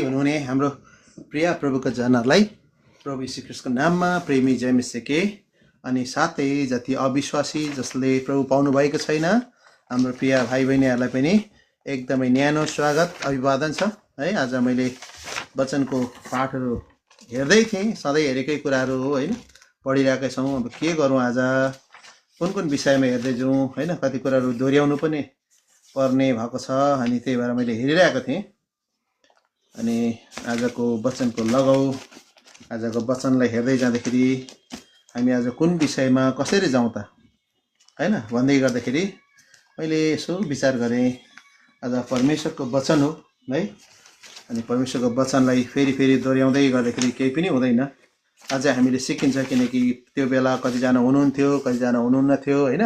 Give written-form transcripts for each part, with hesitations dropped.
हुनुहुने हाम्रो प्रिय प्रभुका जनहरूलाई प्रभु यीशु ख्रीष्टको नाममा प्रेमी जय मसीह अनि साथै जति अविश्वासी जसले प्रभु पाउनु भएको छैन हाम्रो प्रिय भाइ बहिनीहरूलाई पनि एकदमै न्यानो स्वागत अभिवादन छ है। आज मैले वचनको पाठहरू हेर्दै थिएँ, सधैँ हेरेकै कुराहरू हो हैन, पढिरहेकै छौँ। अब के गरौँ, आज कुन कुन विषयमा हेर्दै जाउँ हैन, कति कुराहरू दोहोऱ्याउनु पनि पर्ने भएको छ अनि त्यही भएर मैले हेरिरहेको थिएँ। अनि आजको वचनको लगाउ, आजको वचनलाई हेर्दै जाँदाखेरि हामी आज कुन विषयमा कसरी जाउँ त हैन भन्दै गर्दाखेरि मैले यसो विचार गरेँ, आज परमेश्वरको वचन हो है। अनि परमेश्वरको वचनलाई फेरि दोहोऱ्याउँदै गर्दाखेरि केही पनि हुँदैन। आज हामीले सिकिन्छ, किनकि त्यो बेला कतिजना हुनुहुन्थ्यो, कतिजना हुनुहुन्न थियो हैन।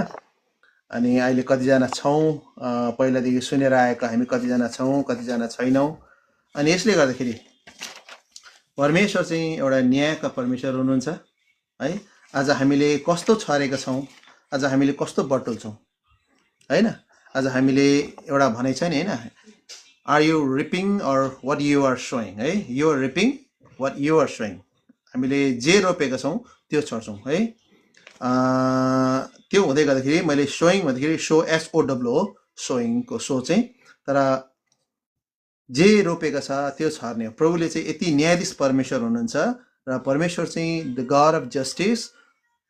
अनि अहिले कतिजना छौँ, पहिलादेखि सुनेर आएको हामी कतिजना छौँ, कतिजना छैनौँ। अनि यसले गर्दाखेरि परमेश्वर चाहिँ एउटा न्यायका परमेश्वर हुनुहुन्छ है। आज हामीले कस्तो छरेका छौँ, आज हामीले कस्तो बटुल्छौँ हैन। आज हामीले एउटा भनाइ छ नि हैन, are you reaping or what you are sowing है। You are reaping what you are sowing. हामीले जे रोपेका छौँ त्यो छर्छौँ है। त्यो हुँदै गर्दाखेरि मैले सोइङ भन्दाखेरि सो SOW हो, सोइङको सो चाहिँ, तर जे रोपेको छ त्यो छर्ने हो। प्रभुले चाहिँ यति न्यायाधीश परमेश्वर हुनुहुन्छ र परमेश्वर चाहिँ the God of justice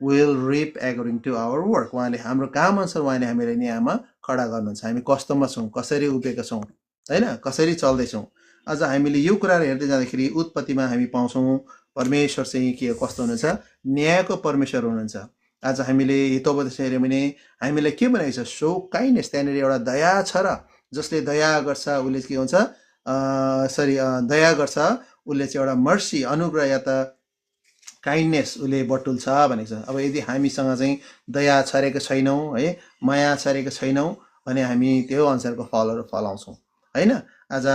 will reap according to our work. उहाँले हाम्रो काम अनुसार उहाँले हामीलाई न्यायमा खडा गर्नुहुन्छ। हामी कस्तोमा छौँ, कसरी उभिएका छौँ हैन, कसरी चल्दैछौँ। आज हामीले यो कुराहरू हेर्दै जाँदाखेरि उत्पत्तिमा हामी पाउँछौँ परमेश्वर चाहिँ के कस्तो हुनुहुन्छ, न्यायको परमेश्वर हुनुहुन्छ। आज हामीले हितोपदेश हेऱ्यौँ भने हामीलाई के भनेको छ, सो काइन्डनेस, त्यहाँनिर एउटा दया छ र जसले दया गर्छ उसले के हुन्छ, दया गर्छ उसले चाहिँ एउटा मर्सी, अनुग्रह या त काइन्डनेस उसले बटुल्छ भनेको छ। अब यदि हामीसँग चाहिँ दया छरेको छैनौँ है, माया छरेको छैनौँ भने हामी त्यो अनुसारको फलहरू फलाउँछौँ हैन। आज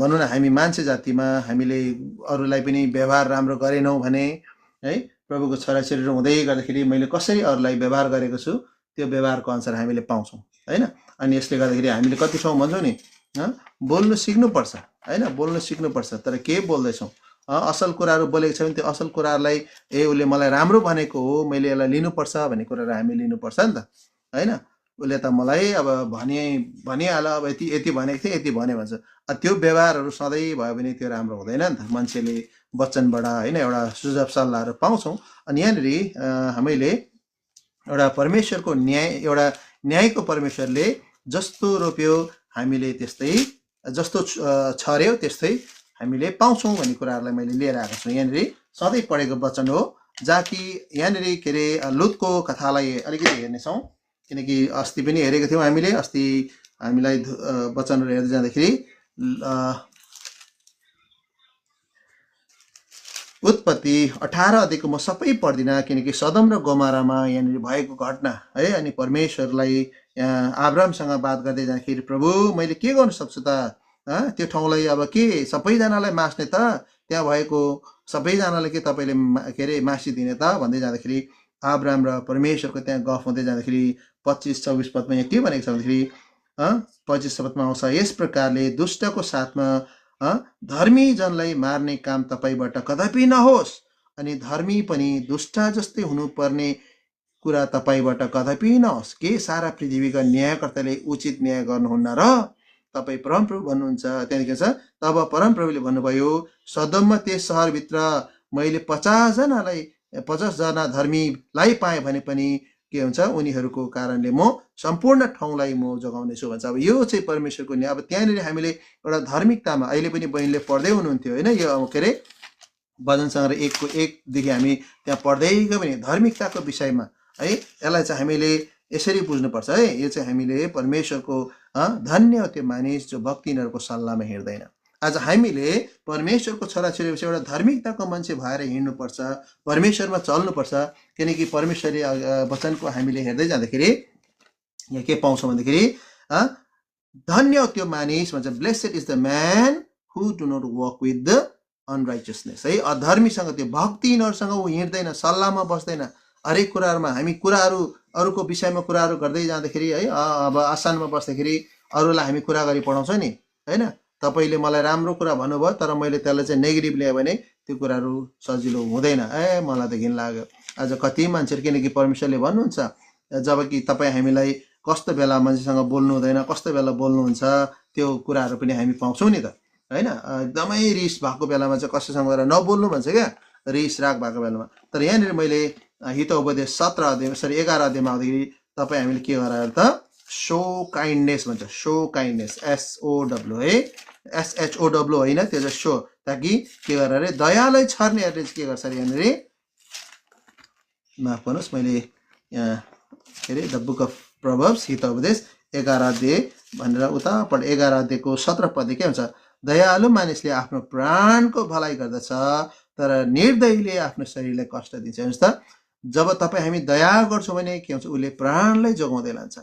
भनौँ न, हामी मान्छे जातिमा हामीले अरूलाई पनि व्यवहार राम्रो गरेनौँ भने है, प्रभुको छोराछोरीहरू हुँदै गर्दाखेरि मैले कसरी अरूलाई व्यवहार गरेको छु त्यो व्यवहारको अनुसार हामीले पाउँछौँ हैन। अनि यसले गर्दाखेरि हामीले कति ठाउँ भन्छौँ नि, बोल्नु सिक्नुपर्छ हैन, बोल्नु सिक्नुपर्छ। तर के बोल्दैछौँ, असल कुराहरू बोलेको छ भने त्यो असल कुराहरूलाई उसले मलाई राम्रो भनेको हो, मैले यसलाई लिनुपर्छ भन्ने कुराहरू हामी लिनुपर्छ नि त हैन। उसले त मलाई अब भनिहाल्यो, अब यति भनेको थिएँ, यति भने भन्छ। त्यो व्यवहारहरू सधैँ भयो भने त्यो राम्रो हुँदैन नि त। मान्छेले वचनबाट हैन एउटा सुझाव सल्लाहहरू पाउँछौँ। अनि यहाँनिर हामीले एउटा परमेश्वरको न्याय, एउटा न्यायको परमेश्वरले जस्तो रोप्यो हामीले त्यस्तै, जस्तो छर्यो त्यस्तै हामीले पाउँछौँ भन्ने कुराहरूलाई मैले लिएर आएको छु। यहाँनिर सधैँ पढेको वचन हो, जहाँ कि यहाँनिर के अरे लुतको कथालाई अलिकति हेर्नेछौँ, किनकि अस्ति पनि हेरेको थियौँ हामीले। अस्ति हामीलाई वचनहरू हेर्दै जाँदाखेरि उत्पत्ति 18 अध्यायको म सबै पढ्दिनँ, किनकि सदम र गोमरामा यहाँनिर भएको घटना है। अनि परमेश्वरलाई आब्रामसँग बात गर्दै जाँदाखेरि, प्रभु मैले के गर्नु सक्छु त, त्यो ठाउँलाई अब के सबैजनालाई मास्ने त, त्यहाँ भएको सबैजनालाई के तपाईँले के अरे मासिदिने त भन्दै जाँदाखेरि आब्राम र परमेश्वरको त्यहाँ गफ हुँदै जाँदाखेरि 25-26 पदमा यहाँ के भनेको छ भन्दाखेरि 25 पदमा आउँछ, यस प्रकारले दुष्टको साथमा धर्मी जनलाई मार्ने काम तपाईँबाट कदापि नहोस्, अनि धर्मी पनि दुष्ट जस्तै हुनुपर्ने कुरा तपाईँबाट कदापि नहोस्। के सारा पृथ्वीका न्यायकर्ताले उचित न्याय गर्नुहुन्न र तपाईँ परमप्रभु भन्नुहुन्छ। त्यहाँदेखि छ, तब परमप्रभुले भन्नुभयो, सदममा त्यस सहरभित्र मैले 50 जना धर्मीलाई पाएँ भने पनि के हुन्छ, उनीहरूको कारणले म सम्पूर्ण ठाउँलाई म जोगाउनेछु भन्छ। अब यो चाहिँ परमेश्वरको न्याय। अब त्यहाँनिर हामीले एउटा धार्मिकतामा, अहिले पनि बहिनीले पढ्दै हुनुहुन्थ्यो होइन, यो के अरे वचनसँग 1:1देखि हामी त्यहाँ पढ्दै गयो भने धार्मिकताको विषयमा है, यसलाई चाहिँ हामीले यसरी बुझ्नुपर्छ है। यो चाहिँ हामीले परमेश्वरको धन्य हो त्यो मानिस जो भक्तिनहरूको सल्लाहमा हिँड्दैन। आज हामीले परमेश्वरको छोराछोरी एउटा धार्मिकताको मान्छे भएर हिँड्नुपर्छ, परमेश्वरमा चल्नुपर्छ। किनकि परमेश्वरी वचनको हामीले हेर्दै जाँदाखेरि यहाँ के पाउँछौँ भन्दाखेरि धन्य हो त्यो मानिस भन्छ, blessed is the man who do not walk with the unrighteousness है। अधर्मीसँग, त्यो भक्तिहीनहरूसँग ऊ हिँड्दैन, सल्लाहमा बस्दैन। हरेक कुराहरूमा हामी कुराहरू अरूको विषयमा कुराहरू गर्दै जाँदाखेरि है, अब आसनमा बस्दाखेरि अरूलाई हामी कुरा गरी पढाउँछौँ नि हैन, तपाईँले मलाई राम्रो कुरा भन्नुभयो तर मैले त्यसलाई चाहिँ नेगेटिभ ल्याएँ भने त्यो कुराहरू सजिलो हुँदैन। मलाई त घिन लाग्यो। आज कति मान्छेहरू, किनकि परमेश्वरले भन्नुहुन्छ जबकि तपाईँ हामीलाई कस्तो बेला मान्छेसँग बोल्नु हुँदैन, कस्तो बेला बोल्नुहुन्छ, त्यो कुराहरू पनि हामी पाउँछौँ नि त, होइन? एकदमै रिस भएको बेलामा चाहिँ कसैसँग गएर नबोल्नु भन्छ क्या, रिस राग भएको बेलामा। तर यहाँनिर मैले हितोपदेश 11 अध्यायमा आउँदाखेरि तपाईँ हामीले के गरायो त, सो काइन्डनेस भन्छ। सो काइन्डनेस, SOW है, SHOW होइन, त्यो चाहिँ सो, ताकि के गरेर अरे दयालाई छर्नेहरूले चाहिँ के गर्छ अरे यहाँनिर, माफ गर्नुहोस् मैले यहाँ के अरे द बुक अफ प्रोभर्ब्स हितोपदेश 11 अध्याय भनेर उतापट्टि 11 अध्यायको 17 पद के हुन्छ, दयालु मानिसले आफ्नो प्राणको भलाइ गर्दछ तर निर्दयीले आफ्नो शरीरलाई कष्ट दिन्छ। हेर्नुहोस् त, जब तपाईँ हामी दया गर्छौँ भने के हुन्छ, उसले प्राणलाई जोगाउँदै लान्छ।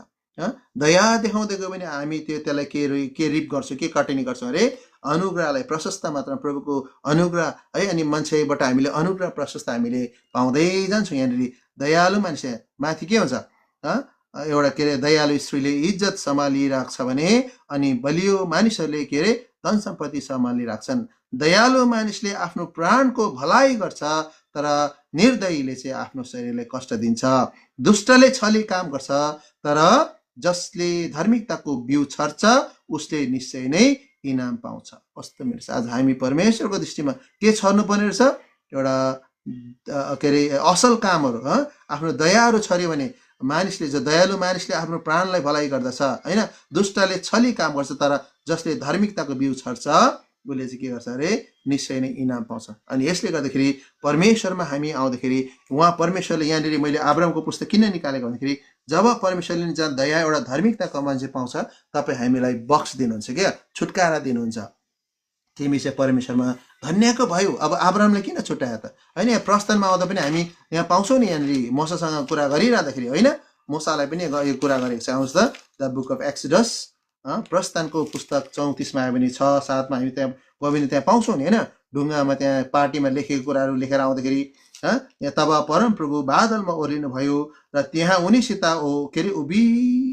दया देखाउँदै गयो भने हामी त्यसलाई के रिप गर्छौँ, के कटिनी गर्छौँ अरे, अनुग्रहलाई, प्रशस्त मात्रामा प्रभुको अनुग्रह है, अनि मान्छेबाट हामीले अनुग्रह प्रशस्त हामीले पाउँदै जान्छौँ। यहाँनिर दयालु मान्छे माथि के हुन्छ, एउटा के अरे दयालु स्त्रीले इज्जत सम्हालिराख्छ भने अनि बलियो मानिसहरूले के अरे धन सम्पत्ति सम्हालिराख्छन्। दयालु मानिसले आफ्नो प्राणको भलाइ गर्छ तर निर्दयीले चाहिँ आफ्नो शरीरलाई कष्ट दिन्छ। दुष्टले छली काम गर्छ तर जसले धार्मिकताको बिउ छर्छ उसले निश्चय नै इनाम पाउँछ। कस्तो मिल्छ। आज हामी परमेश्वरको दृष्टिमा के छर्नुपर्ने रहेछ, एउटा के अरे असल कामहरू, आफ्नो दयाहरू छर्यो भने मानिसले, जो दयालु मानिसले आफ्नो प्राणलाई भलाइ गर्दछ होइन, दुष्टले छली काम गर्छ तर जसले धार्मिकताको बिउ छर्छ उसले चाहिँ के गर्छ अरे निश्चय नै इनाम पाउँछ। अनि यसले गर्दाखेरि परमेश्वरमा हामी आउँदाखेरि उहाँ परमेश्वरले, यहाँनिर मैले अब्राहमको पुस्तक किन निकालेको भन्दाखेरि जब परमेश्वरले जहाँ दया एउटा धार्मिकताको मान्छे पाउँछ तपाईँ हामीलाई बक्स दिनुहुन्छ क्या, छुटकारा दिनुहुन्छ। तिमी चाहिँ परमेश्वरमा धन्यको भयो। अब अब्राहमले किन छुट्यायो त, होइन? यहाँ प्रस्थानमा आउँदा पनि हामी यहाँ पाउँछौँ नि, यहाँनिर मोसासँग कुरा गरिरहँदाखेरि होइन, मोसालाई पनि यो कुरा गरेको छ। आउँछ त द बुक अफ एक्सोडस, प्रस्थानको पुस्तक 34मा आयो भने 6-7मा हामी त्यहाँ गयो भने त्यहाँ पाउँछौँ नि, होइन? ढुङ्गामा त्यहाँ पार्टीमा लेखेको कुराहरू लेखेर आउँदाखेरि यहाँ तब परमप्रभु बादलमा ओर्लिनु भयो र त्यहाँ उनीसित के अरे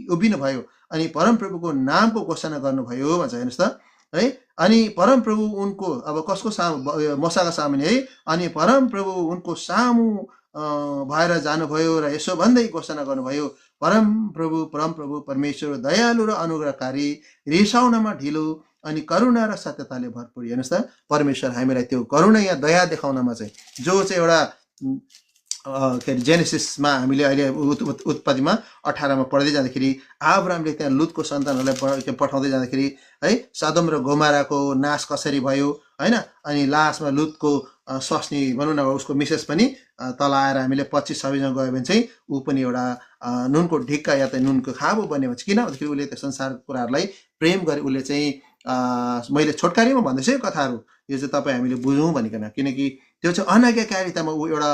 उभिनु भयो अनि परमप्रभुको नामको घोषणा गर्नुभयो भन्छ। हेर्नुहोस् त है, अनि परमप्रभु उनको, अब कसको सामु, मोसाका सामुने है, अनि परमप्रभु उनको सामु भएर जानुभयो र यसो भन्दै घोषणा गर्नुभयो, परमप्रभु परमेश्वर दयालु र अनुग्रहकारी, रिसाउनमा ढिलो अनि करुणा र सत्यताले भरपूर। हेर्नुहोस् त, परमेश्वर हामीलाई त्यो करुणा या दया देखाउनमा चाहिँ, जो चाहिँ एउटा के अरे जेनेसिसमा हामीले अहिले उत्पत्तिमा 18मा पढ्दै जाँदाखेरि अब्राहमले त्यहाँ लुतको सन्तानहरूलाई पठाउँदै जाँदाखेरि है, सदम र गोमराको नाश कसरी भयो होइन, अनि लास्टमा लुतको स्वास्नी भनौँ न, उसको मिसेस पनि तल आएर हामीले 25-26जना गयो भने चाहिँ ऊ पनि एउटा नुनको ढिक्का या त नुनको खाबो बन्ने भन्छ। किन भन्दाखेरि उसले त्यो संसारको कुराहरूलाई प्रेम गरे, उसले चाहिँ मैले छोटकारीमा भन्दैछु यो कथाहरू, यो चाहिँ तपाईँ हामीले बुझौँ भनिकन, किनकि त्यो चाहिँ अनाज्ञाकारितामा ऊ एउटा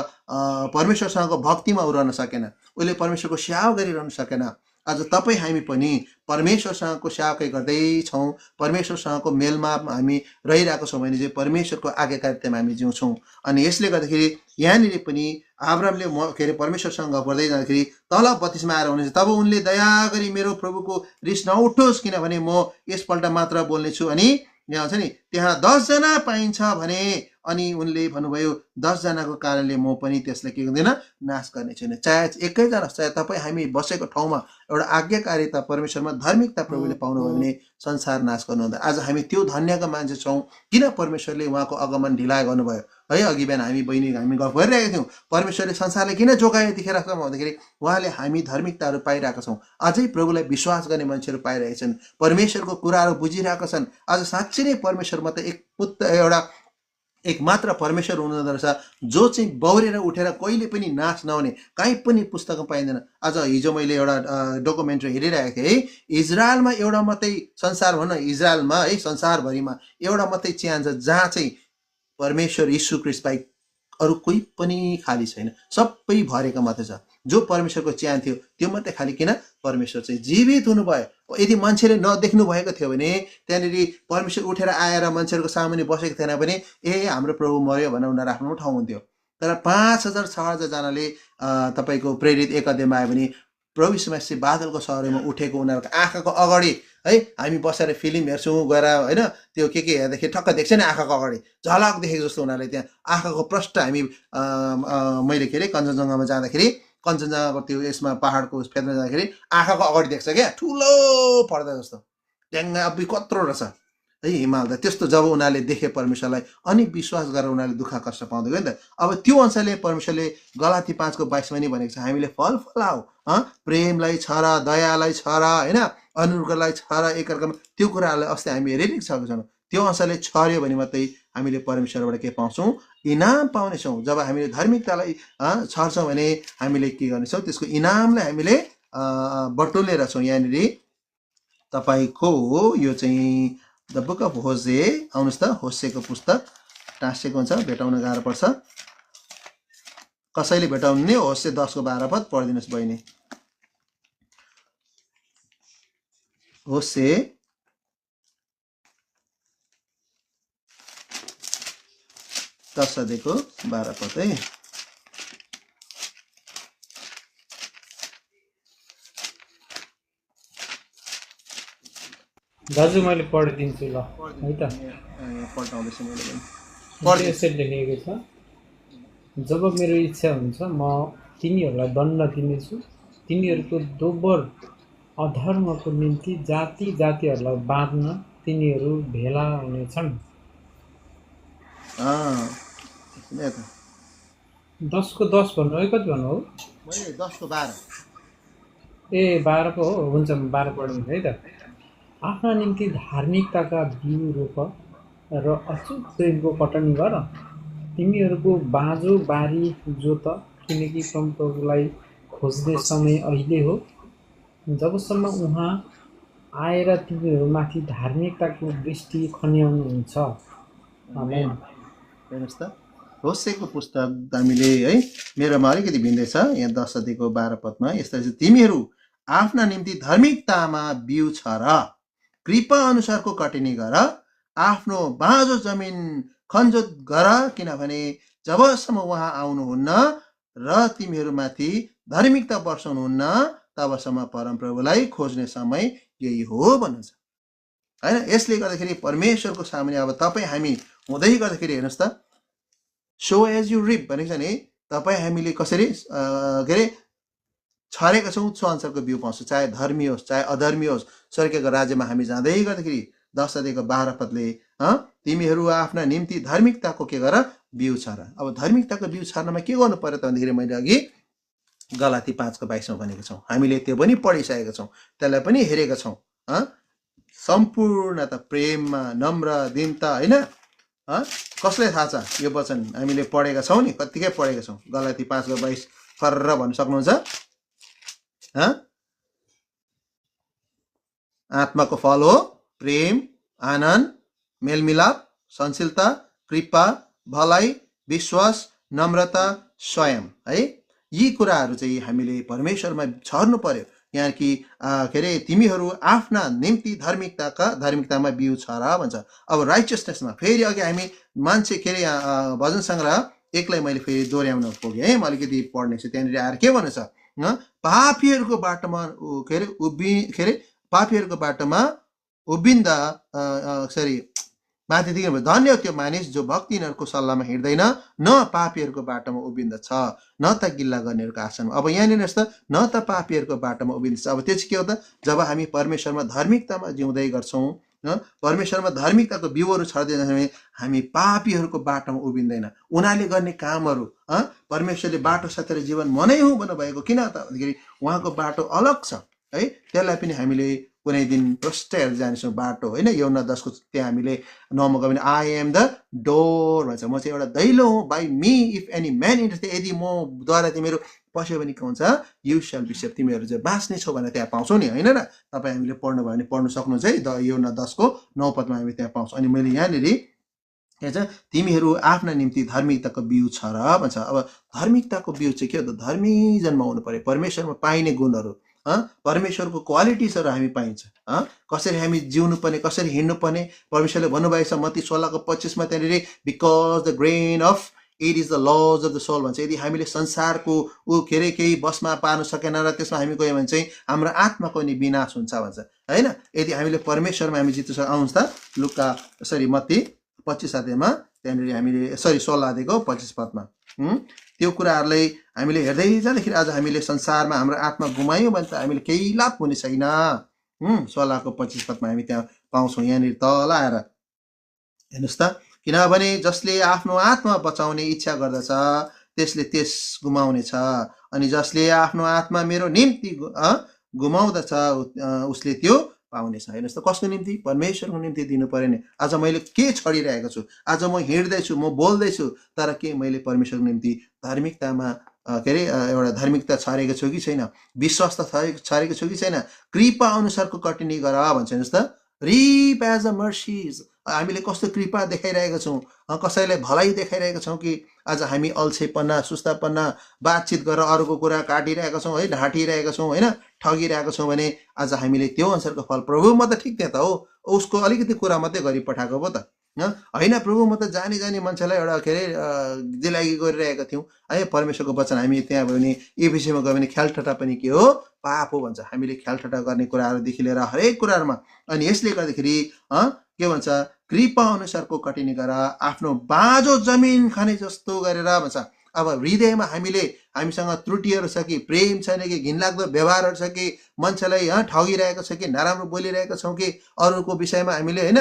परमेश्वरसँगको भक्तिमा ऊ रहन सकेन, उसले परमेश्वरको सेवा गरिरहनु सकेन। आज तपाईँ हामी पनि परमेश्वरसँगको सेवाकै गर्दैछौँ, परमेश्वरसँगको मेलमापमा हामी रहिरहेको छौँ भने चाहिँ परमेश्वरको आज्ञाकारितामा हामी जिउँछौँ। अनि यसले गर्दाखेरि यहाँनिर पनि अब्राहमले के अरे परमेश्वरसँग पढ्दै जाँदाखेरि तल 32मा आएर हुनुहुन्छ, तब उनले दया गरी मेरो प्रभुको रिस नउठोस् किनभने म यसपल्ट मात्र बोल्नेछु। अनि यहाँ हुन्छ नि, त्यहाँ 10 जना पाइन्छ भने, अनि उनले भन्नुभयो 10 जनाको कारणले म पनि त्यसलाई के गर्दैन, नाश गर्ने छैन। चाहे एकैजना, चाहे तपाईँ हामी बसेको ठाउँमा एउटा आज्ञाकारिता परमेश्वरमा धार्मिकता प्रभुले पाउनुभयो भने संसार नाश गर्नुहुँदा। आज हामी त्यो धन्यका मान्छे छौँ। किन परमेश्वरले उहाँको आगमन ढिलाइ गर्नुभयो है? अघि बिहान हामी बहिनी हामी गफ गरिरहेका थियौँ, परमेश्वरले संसारले किन जोगायो यतिखेर भन्दाखेरि उहाँले हामी धार्मिकताहरू पाइरहेका छौँ, अझै प्रभुलाई विश्वास गर्ने मान्छेहरू पाइरहेका छन्, परमेश्वरको कुराहरू बुझिरहेका छन्। आज साँच्चै नै परमेश्वर मात्र एक मात्र परमेश्वर हुनुहुँदो रहेछ, जो चाहिँ बौरेर उठेर कहिले पनि नाश नहुने, कहीँ पनि पुस्तकमा पाइँदैन। आज हिजो मैले एउटा डकुमेन्ट्री हेरिरहेको थिएँ है, इजरायलमा एउटा मात्रै, संसार भनौँ न, इजरायलमा है, संसारभरिमा एउटा मात्रै च्यान छ जहाँ चाहिँ परमेश्वर यीशु ख्रीष्ट बाहेक अरू कोही पनि खाली छैन, सबै भरेको मात्रै छ। जो परमेश्वरको च्यान थियो त्यो मात्रै खाली, किन परमेश्वर चाहिँ जीवित हुनुभयो। यदि मान्छेले नदेख्नु भएको थियो भने त्यहाँनिर परमेश्वर उठेर आएर मान्छेहरूको सामुन्ने बसेको थिएन भने हाम्रो प्रभु मर्यो भनेर उनीहरू आफ्नो ठाउँ हुन्थ्यो। तर 5000-6000 जनाले तपाईँको प्रेरित 1 अध्यायमा आयो भने प्रभु यीशु मसीह बादलको सहरमा उठेको उनीहरूको आँखाको अगाडि है हामी बसेर फिल्म हेर्छौँ गएर होइन त्यो के हेर्दाखेरि ठक्क देख्छ नि आँखाको अगाडि झलक देखेको जस्तो उनीहरूले त्यहाँ आँखाको प्रष्ट हामी मैले के अरे कञ्चनजङ्घामा जाँदाखेरि कञ्चनजङ्घाको त्यो यसमा पहाडको फेदमा जाँदाखेरि आँखाको अगाडि देख्छ क्या ठुलो पर्दा जस्तो ट्याङ्गा अब्बी कत्रो रहेछ है हिमाल त त्यस्तो जब उनीहरूले देखे परमेश्वरलाई अनि विश्वास गरेर उनीहरूले दुःख कष्ट पाउँदै गयो नि त अब त्यो अनुसारले परमेश्वरले गलाती 5:22 नि भनेको छ हामीले फल फलाऊ प्रेमलाई छ र दयालाई छ र होइन अनुग्रहलाई छ र एकअर्कामा त्यो कुराहरूलाई अस्ति हामी हेरिरहेको छौँ त्यो अनुसारले छर्यो भने मात्रै हामीले परमेश्वरबाट के पाउँछौँ इनाम पाउनेछौँ जब हामीले धार्मिकतालाई छर्छौँ भने हामीले के गर्नेछौँ त्यसको इनामलाई हामीले बटुल्ने रहेछौँ यहाँनिर तपाईँको यो चाहिँ द बुक अफ होसे आउनुहोस् त होसेको पुस्तक टाँसेको हुन्छ भेटाउन गाह्रो पर्छ कसैले भेटाउनु होसे 10:12 पद पढिदिनुहोस् बहिनी होसे 10:12 पद है दाजु मैले पढिदिन्छु ल है त पढ्टाउँदैछु मैले यसरी लेखेको छ जब मेरो इच्छा हुन्छ म तिनीहरूलाई दण्ड दिनेछु तिनीहरूको दोब्बर अधर्मको निम्ति जाति जातिहरूलाई बाँध्न तिनीहरू भेला हुनेछन् 10:10 भन्नु है कति भन्नु हो 10:12 ए 12 पो हो हुन्छ 12 पढिदिनु है त आफ्ना निम्ति धार्मिकताका बिउ रोप र अचुक प्रेमको कटनी गर तिमीहरूको बाँझो बारी जोत किनकि परमप्रभुलाई खोज्ने समय अहिले हो जबसम्म उहाँ आएर तिमीहरूमाथि धार्मिकताको दृष्टि खन्याउनुहुन्छ आमेन हेर्नुहोस् त होसेको पुस्तक हामीले है मेरोमा अलिकति भिन्दैछ यहाँ 10:12 पदमा यस्तो छ तिमीहरू आफ्ना निम्ति धार्मिकतामा बिउ छ र कृपा अनुसारको कटनी गर आफ्नो बाँझो जमिन खनजोत गर किनभने जबसम्म उहाँ आउनुहुन्न र तिमीहरूमाथि धार्मिकता वर्षाउनुहुन्न तबसम्म परमप्रभुलाई खोज्ने समय यही हो भन्नुहुन्छ होइन यसले गर्दाखेरि परमेश्वरको सामुन्ने अब तपाईँ हामी हुँदै गर्दाखेरि हेर्नुहोस् त सो एज यु रिप भनेको छ नि तपाईँ हामीले कसरी के अरे छरेका छौँ सो अनुसारको बिउ पाउँछौँ चाहे धर्मी होस् चाहे अधर्मी होस् स्वर्गको राज्यमा हामी जाँदै गर्दाखेरि 10:12 पदले तिमीहरू आफ्ना निम्ति धार्मिकताको के गर बिउ छर अब धार्मिकताको बिउ छर्नमा के गर्नु पर्यो त भन्दाखेरि मैले अघि गलाती 5:22 भनेको छौँ हामीले त्यो पनि पढिसकेका छौँ त्यसलाई पनि हेरेका छौँ सम्पूर्णता प्रेममा नम्र दीनता होइन कसलाई थाहा छ यो वचन हामीले पढेका छौँ नि कत्तिकै पढेका छौँ गलाती 5:22 फर्र भन्न सक्नुहुन्छ आत्माको फल हो प्रेम आनन्द मेलमिलाप सहनशीलता कृपा भलाइ विश्वास नम्रता स्वयं है यी कुराहरू चाहिँ हामीले परमेश्वरमा छर्नु पर्यो यहाँ कि के अरे तिमीहरू आफ्ना निम्ति धार्मिकतामा बिउ छ र भन्छ अब राइचियसनेसमा फेरि अघि हामी मान्छे के अरे भजन सङ्ग्रह एकलाई मैले फेरि दोहोऱ्याउन पुगेँ है म अलिकति पढ्ने छु त्यहाँनिर आएर के भन्नु छ पापीहरूको बाटोमा पापीहरूको बाटोमा उभिन्दा माथिदेखि धन्य त्यो मानिस जो भक्तिहरूको सल्लाहमा हिँड्दैन न पापीहरूको बाटोमा उभिन्दछ न त गिल्ला गर्नेहरूको आसनमा अब यहाँनिर यस्तो न त पापीहरूको बाटोमा उभिन्दछ अब त्यो चाहिँ के हो त जब हामी परमेश्वरमा धार्मिकतामा जिउँदै गर्छौँ परमेश्वरमा धार्मिकताको बिउहरू छर्दैन भने हामी पापीहरूको बाटोमा उभिँदैन उनीहरूले गर्ने कामहरू परमेश्वरले बाटो सत्यले जीवन मनै हो भन्नुभएको किन त भन्दाखेरि उहाँको बाटो अलग छ है त्यसलाई पनि हामीले कुनै दिन प्रष्ट हेर्दै जानेछौँ बाटो होइन यौना 10को त्यहाँ हामीले 9 मा गयो भने आई एम द डोर भन्छ म चाहिँ एउटा दैलो हुँ by me if any man interest यदि मद्वारा तिमीहरू पस्यो भने के हुन्छ यु सेल बी सेभ तिमीहरू चाहिँ बाँच्ने छौ भनेर त्यहाँ पाउँछौ नि होइन र तपाईँ हामीले पढ्नु भयो भने पढ्नु सक्नुहुन्छ है यौना 10को 9 पदमा हामी त्यहाँ पाउँछौँ अनि मैले यहाँनिर के छ तिमीहरू आफ्ना निम्ति धार्मिकताको बिउ छ र भन्छ अब धार्मिकताको बिउ चाहिँ के हो त धर्मी जन्म हुनु पर्यो परमेश्वरमा पाइने गुणहरू परमेश्वरको क्वालिटिजहरू हामी पाइन्छ कसरी हामी जिउनु पर्ने कसरी हिँड्नु पर्ने परमेश्वरले भन्नुभएको छ मत्ती 16:25 मा त्यहाँनिर because the grain of it is the loss of the soul भन्छ। यदि हामीले संसारको के अरे केही बसमा पार्न सकेन र त्यसमा हामी गयौँ भने चाहिँ हाम्रो आत्माको नि विनाश हुन्छ भन्छ होइन। यदि हामीले परमेश्वरमा हामी जित्न आउनुहोस् त लुका मत्ती 25 अध्यायमा त्यहाँनिर हामीले 16 अध्यायको 25 पदमा त्यो कुराहरूलाई हामीले हेर्दै जाँदाखेरि आज हामीले संसारमा हाम्रो आत्मा गुमायौँ भने त हामीले केही लाभ हुने छैन। 16 को 25 पदमा हामी त्यहाँ पाउँछौँ। यहाँनिर तल आएर हेर्नुहोस् त, किनभने जसले आफ्नो आत्मा बचाउने इच्छा गर्दछ त्यसले त्यस गुमाउनेछ, अनि जसले आफ्नो आत्मा मेरो निम्ति गुमाउँदछ उसले त्यो पाउनेछ। हेर्नुहोस् त, कसको निम्ति? परमेश्वरको निम्ति दिनु पर्यो नि। आज मैले के छडिरहेको छु? आज म हिँड्दैछु, म बोल्दैछु, तर के मैले परमेश्वरको निम्ति धार्मिकतामा के अरे एउटा धार्मिकता छरेको छु कि छैन? विश्वास छरेको छु कि छैन? कृपा अनुसारको कटिनी गर भन्छ। हेर्नुहोस् त, रिप एज अ मर्सीज। हामीले कस्तो कृपा देखाइरहेका छौँ, कसैलाई भलाइ देखाइरहेका छौँ कि आज हामी अल्छेपना सुस्तापना बातचित गरेर अरूको कुरा काटिरहेका छौँ है, ढाँटिरहेका छौँ होइन, ठगिरहेका छौँ भने आज हामीले त्यो अनुसारको फल प्रभु म त ठिक थिएँ त हो, उसको अलिकति कुरा मात्रै गरी पठाएको पो त होइन। प्रभु म त जानी मान्छेलाई एउटा के अरे दिलागी गरिरहेका थियौँ है। परमेश्वरको वचन हामी त्यहाँ भयो भने एफिसीमा गयो भने ख्यालठट्टा पनि के हो? पाप हो भन्छ। हामीले ख्यालठट्टा गर्ने कुराहरूदेखि लिएर हरेक कुराहरूमा। अनि यसले गर्दाखेरि के भन्छ? कृपा अनुसारको कटिनी गर, आफ्नो बाँझो जमिन खाने जस्तो गरेर भन्छ। अब हृदयमा हामीसँग त्रुटिहरू छ कि, प्रेम छैन कि, घिनलाग्दो व्यवहारहरू छ कि, मान्छेलाई ठगिरहेको छ कि, नराम्रो बोलिरहेको छौँ कि, अरूको विषयमा हामीले होइन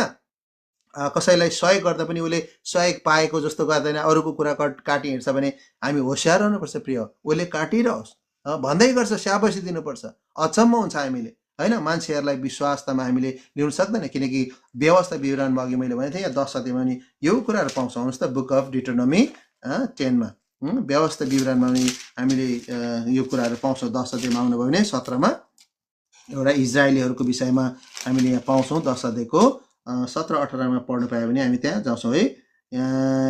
कसैलाई सहयोग गर्दा पनि उसले सहयोग पाएको जस्तो गर्दैन, अरूको कुरा काटी हिँड्छ भने हामी होसियार हुनुपर्छ। प्रिय, उसले काटिरहोस् भन्दै गर्छ, स्याबासी दिनुपर्छ। अचम्म हुन्छ हामीले होइन। मान्छेहरूलाई विश्वासतामा हामीले ल्याउन सक्दैन, किनकि व्यवस्था विवरणमा अघि मैले भनेको थिएँ यहाँ 10 अध्यायमा नि यो कुराहरू पाउँछौँ। आउनुहोस् त, बुक अफ डिटोनोमी 10 मा व्यवस्था विवरणमा पनि हामीले यो कुराहरू पाउँछौँ। 10 अध्यायमा आउनुभयो भने 17 मा एउटा इजरायलीहरूको विषयमा हामीले यहाँ पाउँछौँ। 10 अध्यायको 17-18 मा पढ्नु पायो भने हामी त्यहाँ जान्छौँ है।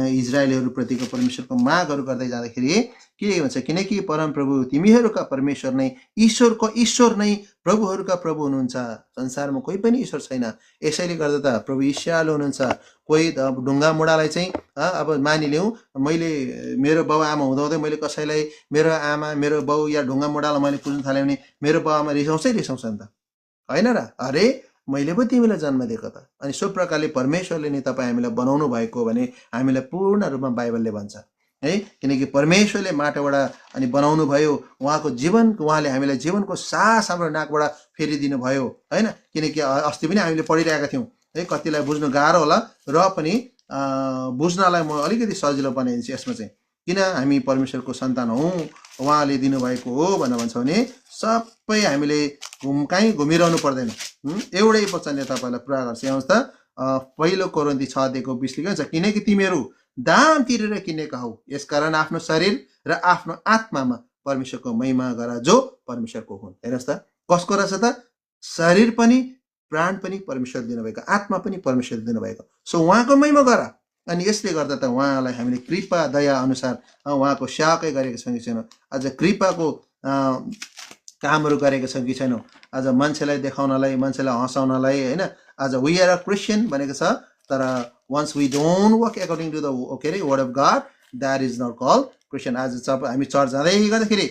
इजरायलीहरूप्रतिको परमेश्वरको मागहरू गर्दै जाँदाखेरि के भन्छ? किनकि परमप्रभु तिमीहरूका परमेश्वर नै ईश्वर नै प्रभुहरूका प्रभु हुनुहुन्छ। संसारमा कोही पनि ईश्वर छैन। यसैले गर्दा त प्रभु ईश्वरले हुनुहुन्छ। कोही ढुङ्गा मुढालाई चाहिँ अब मानिलिउँ, मैले मेरो बाउ आमा हुँदाहुँदै मैले कसैलाई मेरो आमा मेरो बाउ या ढुङ्गा मुढालाई मैले पुज्न थालेँ भने मेरो बाउ आमा रिसाउँछ नि त होइन र? अरे मैले पो तिमीलाई जन्म दिएको त। अनि सो प्रकारले परमेश्वरले नै तपाईँ हामीलाई बनाउनु भएको भने हामीलाई पूर्ण रूपमा बाइबलले भन्छ है। किनकि परमेश्वरले माटोबाट अनि बनाउनु भयो, उहाँको उहाँले हामीलाई जीवनको सास हाम्रो नाकबाट फेरिदिनु भयो होइन। किनकि अस्ति पनि हामीले पढिरहेका थियौँ है, कतिलाई बुझ्नु गाह्रो होला र पनि बुझ्नलाई म अलिकति सजिलो बनाइदिन्छु यसमा चाहिँ। किन हामी परमेश्वरको सन्तान हौँ, उहाँले दिनुभएको हो भनेर भन्छ भने सबै हामीले कहीँ घुमिरहनु पर्दैन। एउटै वचनले तपाईँलाई पुरा गर्छ। आउँछ त, पहिलो कोरिन्थी 6 अध्यायको 20 लेखेको छ, किनकि तिमीहरू दाम तिरेर किनेका हौ, यसकारण आफ्नो शरीर र आफ्नो आत्मामा परमेश्वरको महिमा गर जो परमेश्वरको हुन्। हेर्नुहोस् त, कसको रहेछ त? शरीर पनि प्राण पनि परमेश्वर दिनुभएको, आत्मा पनि परमेश्वर दिनुभएको। सो उहाँको महिमा गर। अनि यसले गर्दा त उहाँलाई हामीले कृपा दया अनुसार उहाँको सेवाकै गरेको छौँ कि छैनौँ? आज कृपाको कामहरू गरेको छौँ कि छैनौँ? आज मान्छेलाई देखाउनलाई, मान्छेलाई हँसाउनलाई होइन। आज वी आर अ क्रिस्चियन भनेको छ, तर once we don't work according to the के अरे word of God, that is not called Christian. आज हामी चर्च जाँदै गर्दाखेरि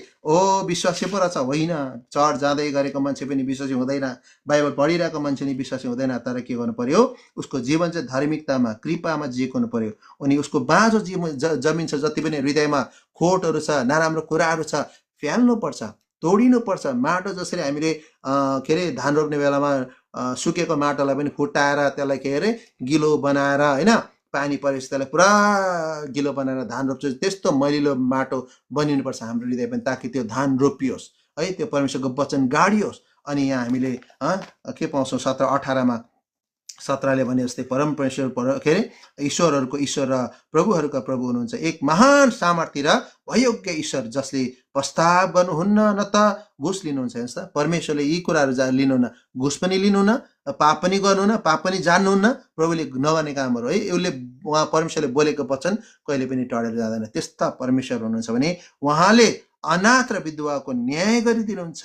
विश्वासी पो रहेछ, होइन। चर्च जाँदै गरेको मान्छे पनि विश्वासी हुँदैन, बाइबल पढिरहेको मान्छे पनि विश्वासी हुँदैन। तर के गर्नु पर्यो? उसको जीवन चाहिँ धार्मिकतामा कृपामा जिएको हुनु पर्यो। अनि उसको बाँझो जमिन छ, जति पनि हृदयमा खोटहरू छ, नराम्रो कुराहरू छ, फ्याल्नुपर्छ, तोडिनुपर्छ। माटो जसरी हामीले के अरे धान रोप्ने बेलामा सुकेको माटोलाई पनि फुटाएर त्यसलाई के अरे गिलो बनाएर होइन, पानी परेपछि त्यसलाई पुरा गिलो बनाएर धान रोप्छ, त्यस्तो मैलिलो माटो बनिनुपर्छ हाम्रो हृदय पनि, ताकि त्यो धान रोपियोस् है, त्यो परमेश्वरको वचन गाडियोस्। अनि यहाँ हामीले के पाउँछौँ? 17-18 मा 17ले भने जस्तै परमेश्वर के अरे ईश्वरहरूको ईश्वर र प्रभुहरूका प्रभु हुनुहुन्छ, एक महान सामर्थ्य र भयोग्य ईश्वर, जसले प्रस्ताव गर्नुहुन्न न त घुस लिनुहुन्छ। हेर्नुहोस् त, परमेश्वरले यी कुराहरू लिनुहुन्न, घुस पनि लिनुहुन्न, पाप पनि गर्नुहुन्न, पाप पनि जान्नुहुन्न, प्रभुले नगर्ने कामहरू है। उसले परमेश्वरले बोलेको वचन कहिले पनि टडेर जाँदैन। त्यस्ता परमेश्वर हुनुहुन्छ भने उहाँले अनाथ र विधवाको न्याय गरिदिनुहुन्छ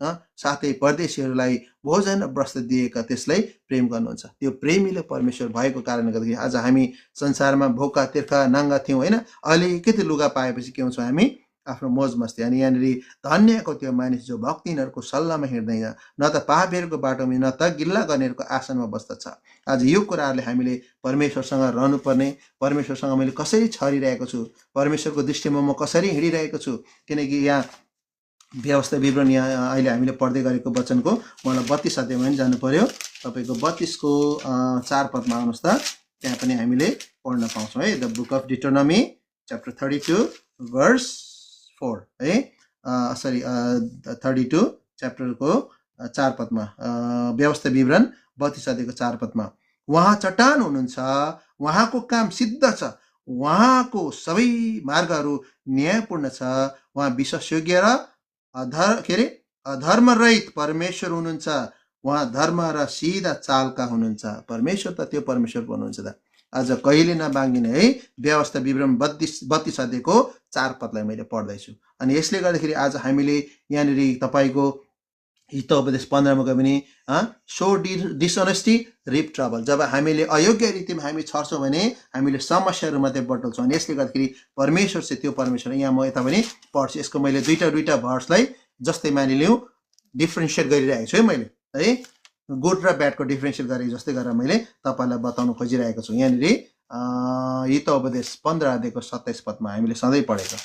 साथै परदेशीहरूलाई भोजन र वस्त्र दिएका त्यसलाई प्रेम गर्नुहुन्छ। त्यो प्रेमीले परमेश्वर भएको कारणले गर्दाखेरि आज हामी संसारमा भोका तिर्खा नाङ्गा थियौँ होइन, अलिकति लुगा पाएपछि के हुन्छौँ हामी आफ्नो मोज मस्ती। अनि यहाँनिर धन्यको त्यो मानिस जो भक्तिनहरूको सल्लाहमा हिँड्दैन, न त पापीहरूको बाटोमा न त गिल्ला गर्नेहरूको आसनमा बस्दछ। आज यो कुराहरूले हामीले परमेश्वरसँग रहनुपर्ने, परमेश्वरसँग मैले कसरी छरिरहेको छु, परमेश्वरको दृष्टिमा म कसरी हिँडिरहेको छु, किनकि यहाँ व्यवस्था विवरण यहाँ अहिले हामीले पढ्दै गरेको वचनको मलाई 32 अध्यायमा पनि जानु पर्यो। तपाईँको 32 को 4 पदमा आउनुहोस् त, त्यहाँ पनि हामीले पढ्न पाउँछौँ है। The book of Deuteronomy chapter 32 verse 4 है, सरी 32 च्याप्टरको 4 पदमा, व्यवस्था विवरण 32 अध्यायको 4 पदमा, उहाँ चट्टान हुनुहुन्छ, उहाँको काम सिद्ध छ, उहाँको सबै मार्गहरू न्यायपूर्ण छ, उहाँ विश्वासयोग्य र अधर्मरहित परमेश्वर हुनुहुन्छ, उहाँ धर्म र सिधा चालका हुनुहुन्छ। परमेश्वर त त्यो परमेश्वर हुनुहुन्छ त। आज कहिले नबाङ्गिने है, व्यवस्था विवरण 32 अध्यायको 4 पदलाई मैले पढ्दैछु। अनि यसले गर्दाखेरि आज हामीले यहाँनिर तपाईँको हितोपदेश 15 मा गयो भने सो डिसअनेस्टी रिप ट्रबल, जब हामीले अयोग्य रीतिमा हामी छर्छौँ भने हामीले समस्याहरू मात्रै बटुल्छौँ। अनि यसले गर्दाखेरि परमेश्वर चाहिँ त्यो परमेश्वर, यहाँ म यता पनि पढ्छु, यसको मैले दुईटा भर्सलाई जस्तै मानिलिउँ डिफ्रेन्सिएट गरिरहेको छु है मैले है, गुड र ब्याडको डिफ्रेन्सिएट गरेको जस्तै गरेर मैले तपाईँलाई बताउन खोजिरहेको छु। यहाँनिर हितोपदेश 15 अध्यायको 27 पदमा हामीले सधैँ पढेको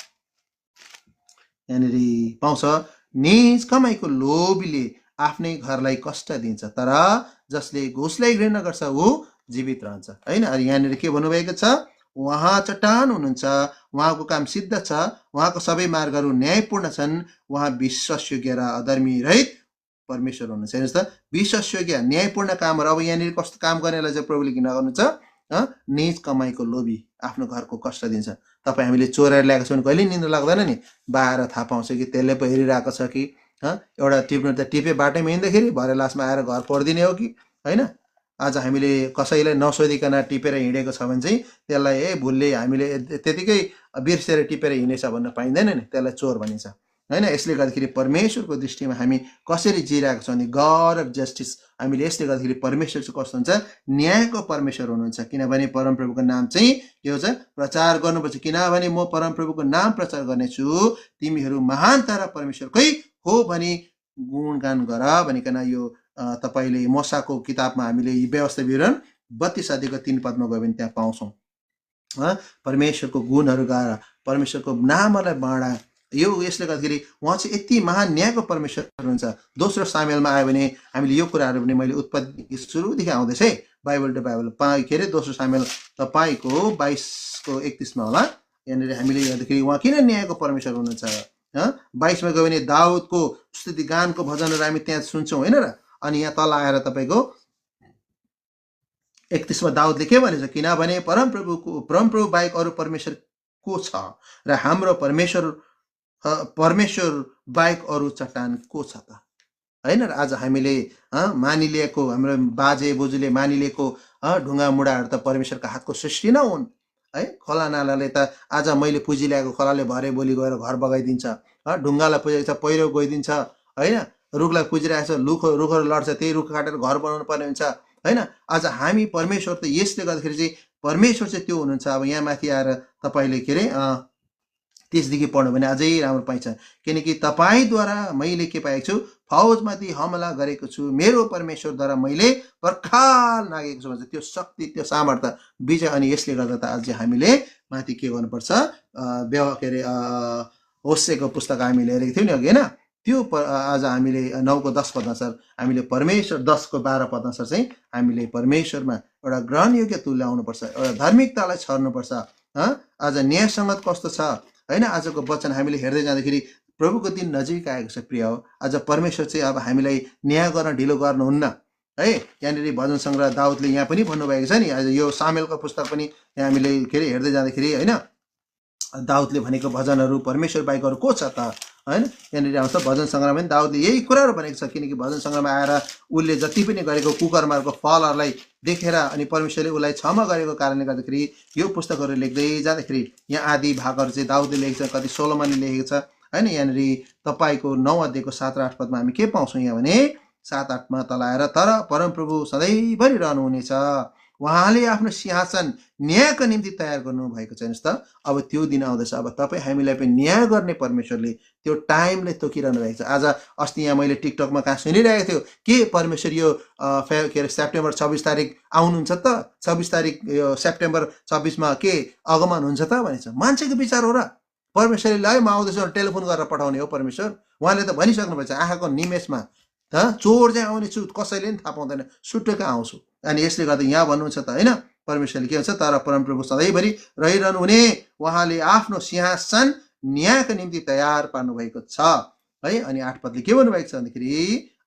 यहाँनिर पाउँछ, निज कमाइको लोभीले आफ्नै घरलाई कष्ट दिन्छ, तर जसले घुसलाई घृणा गर्छ ऊ जीवित रहन्छ होइन। अनि यहाँनिर के भन्नुभएको छ, उहाँ चट्टान हुनुहुन्छ, उहाँको काम सिद्ध छ, उहाँको सबै मार्गहरू न्यायपूर्ण छन्, उहाँ विश्वासयोग्य र अधर्मी रहित परमेश्वर हुनुहुन्छ। हेर्नुहोस् त, विश्वासयोग्य न्यायपूर्ण कामहरू। अब यहाँनिर कस्तो काम गर्नेलाई चाहिँ प्रभुले किन गर्नुहुन्छ, निज कमाइको लोभी आफ्नो घरको कष्ट दिन्छ। तपाईँ हामीले चोरेर ल्याएको छौँ भने कहिले निन्द्रा लाग्दैन नि, बाहिर थाहा पाउँछ कि त्यसले पो हेरिरहेको छ कि एउटा टिप्नु त टिपे बाटोमा हिँड्दाखेरि भरे लास्टमा आएर घर पढिदिने हो कि होइन। आज हामीले कसैलाई नसोधिकन टिपेर हिँडेको छ भने चाहिँ त्यसलाई भुलले हामीले त्यतिकै बिर्सेर टिपेर हिँडेछ भन्न पाइँदैन नि, त्यसलाई चोर भनिन्छ होइन। यसले गर्दाखेरि परमेश्वरको दृष्टिमा हामी कसरी जिरहेको छौँ भने गड अफ जस्टिस, हामीले यसले गर्दाखेरि परमेश्वर चाहिँ कस्तो हुन्छ, न्यायको परमेश्वर हुनुहुन्छ। किनभने परमप्रभुको नाम चाहिँ के हुन्छ, प्रचार गर्नुपर्छ, किनभने म परमप्रभुको नाम प्रचार गर्नेछु, तिमीहरू महान तारा परमेश्वरकै हो भनी गुणगान गर भनिकन यो तपाईँले मोसाको किताबमा हामीले व्यवस्था विवरण 32 अध्यायको 3 पदमा गयो भने त्यहाँ पाउँछौँ। परमेश्वरको गुणहरू गाएर परमेश्वरको नामलाई बाँडा, यो यसले गर्दाखेरि उहाँ चाहिँ यति महान न्यायको परमेश्वर हुनुहुन्छ। दोस्रो सामेलमा आयो भने हामीले यो कुराहरू पनि मैले उत्पत्ति सुरुदेखि आउँदैछ है, बाइबल टु बाइबल के अरे दोस्रो सामेल तपाईँको 22:31 होला। यहाँनिर हामीले हेर्दाखेरि उहाँ किन न्यायको परमेश्वर हुनुहुन्छ। 22 मा गयो भने दाउदको स्तुति गानको भजनहरू हामी त्यहाँ सुन्छौँ होइन र। अनि यहाँ तल आएर तपाईँको 31 मा दाउदले के भनेछ, किनभने परमप्रभु बाहेक अरू परमेश्वर को छ र हाम्रो परमेश्वर बाहेक अरू चट्टान को छ त होइन। र आज हामीले मानिलिएको, हाम्रो बाजे बोजूले मानिलिएको ढुङ्गा मुढाहरू त परमेश्वरको हातको सृष्टि नै हुन् है। खोला नालाले त आज मैले पुँजी ल्याएको खोलाले भरे भोलि गएर घर बगाइदिन्छ, ढुङ्गालाई पुजेको छ पहिरो गइदिन्छ होइन, रुखलाई पुजिरहेको छ रुखहरू लड्छ, त्यही रुख काटेर घर बनाउनु पर्ने हुन्छ होइन। आज हामी परमेश्वर त यसले गर्दाखेरि चाहिँ परमेश्वर चाहिँ त्यो हुनुहुन्छ। अब यहाँ माथि आएर तपाईँले के अरे त्यसदेखि पढ्नु भने अझै राम्रो पाइन्छ, किनकि तपाईँद्वारा मैले के पाएको छु, फौजमाथि हमला गरेको छु, मेरो परमेश्वरद्वारा मैले पर्खाल नागेको छु भन्छ, त्यो शक्ति त्यो सामर्थ्य विजय। अनि यसले गर्दा त अझै हामीले माथि के गर्नुपर्छ, के अरे होसेको पुस्तक हामीले हेरेको थियौँ नि अघि होइन, त्यो आज हामीले 9:10 पदअनुसार हामीले परमेश्वर 10:12 पदअनुसार चाहिँ हामीले परमेश्वरमा एउटा ग्रहणयोग्य तुल्याउनुपर्छ, एउटा धार्मिकतालाई छर्नुपर्छ। आज न्याय सङ्गत कस्तो छ होइन। आजको वचन हामीले हेर्दै जाँदाखेरि प्रभुको दिन नजिक आएको छ प्रिय हो। आज परमेश्वर चाहिँ अब हामीलाई न्याय गर्न ढिलो गर्नुहुन्न है। यहाँनिर भजन सङ्ग्रह दाउदले यहाँ पनि भन्नुभएको छ नि, आज यो सामेलको पुस्तक पनि यहाँ हामीले के अरे हेर्दै जाँदाखेरि होइन, दाउदले भनेको भजनहरू परमेश्वर बाहेक अरू को छ त होइन। यहाँनिर आउँछ भजन सङ्ग्रहमा पनि दाउदले यही कुराहरू भनेको छ, किनकि भजन सङ्ग्रहमा आएर उसले जति पनि गरेको कुकर्महरूको फलहरूलाई देखेर अनि परमेश्वरले उसलाई क्षमा गरेको कारणले गर्दाखेरि यो पुस्तकहरू लेख्दै जाँदाखेरि यहाँ आदि भागहरू चाहिँ दाउदले लेखेको छ, कति सोलोमनले लेखेको छ। हैन। यहाँनिर तपाईँको 9 अध्यायको 7 र 8 पदमा हामी के पाउँछौँ यहाँ भने 7, 8मा तल आएर तर परमप्रभु सधैँभरि रहनुहुनेछ, उहाँले आफ्नो सिंहासन न्यायको निम्ति तयार गर्नुभएको छ। हेर्नुहोस् त, अब त्यो दिन आउँदैछ, अब तपाईँ हामीलाई पनि न्याय गर्ने परमेश्वरले त्यो टाइमले तोकिरहनु भएको छ। आज अस्ति यहाँ मैले टिकटकमा कहाँ सुनिरहेको थियो के परमेश्वर यो के अरे सेप्टेम्बर 26 तारिक आउनुहुन्छ त, 26 तारिक यो सेप्टेम्बर 26मा के आगमन हुन्छ त भनेछ। मान्छेको विचार हो र? परमेश्वरले ल म आउँदैछु टेलिफोन गरेर पठाउने हो परमेश्वर? उहाँले त भनिसक्नु भएको छ आँखाको निमेषमा चोर चाहिँ आउने छु, कसैले पनि थाहा पाउँदैन, सुटुक्कै आउँछु। अनि यसले गर्दा यहाँ भन्नुहुन्छ त होइन, परमेश्वरले के भन्छ, तर परमप्रभु सधैँभरि रहिरहनु हुने, उहाँले आफ्नो सिंहासन न्यायको निम्ति तयार पार्नु भएको छ है। अनि 8 पदले के भन्नुभएको छ भन्दाखेरि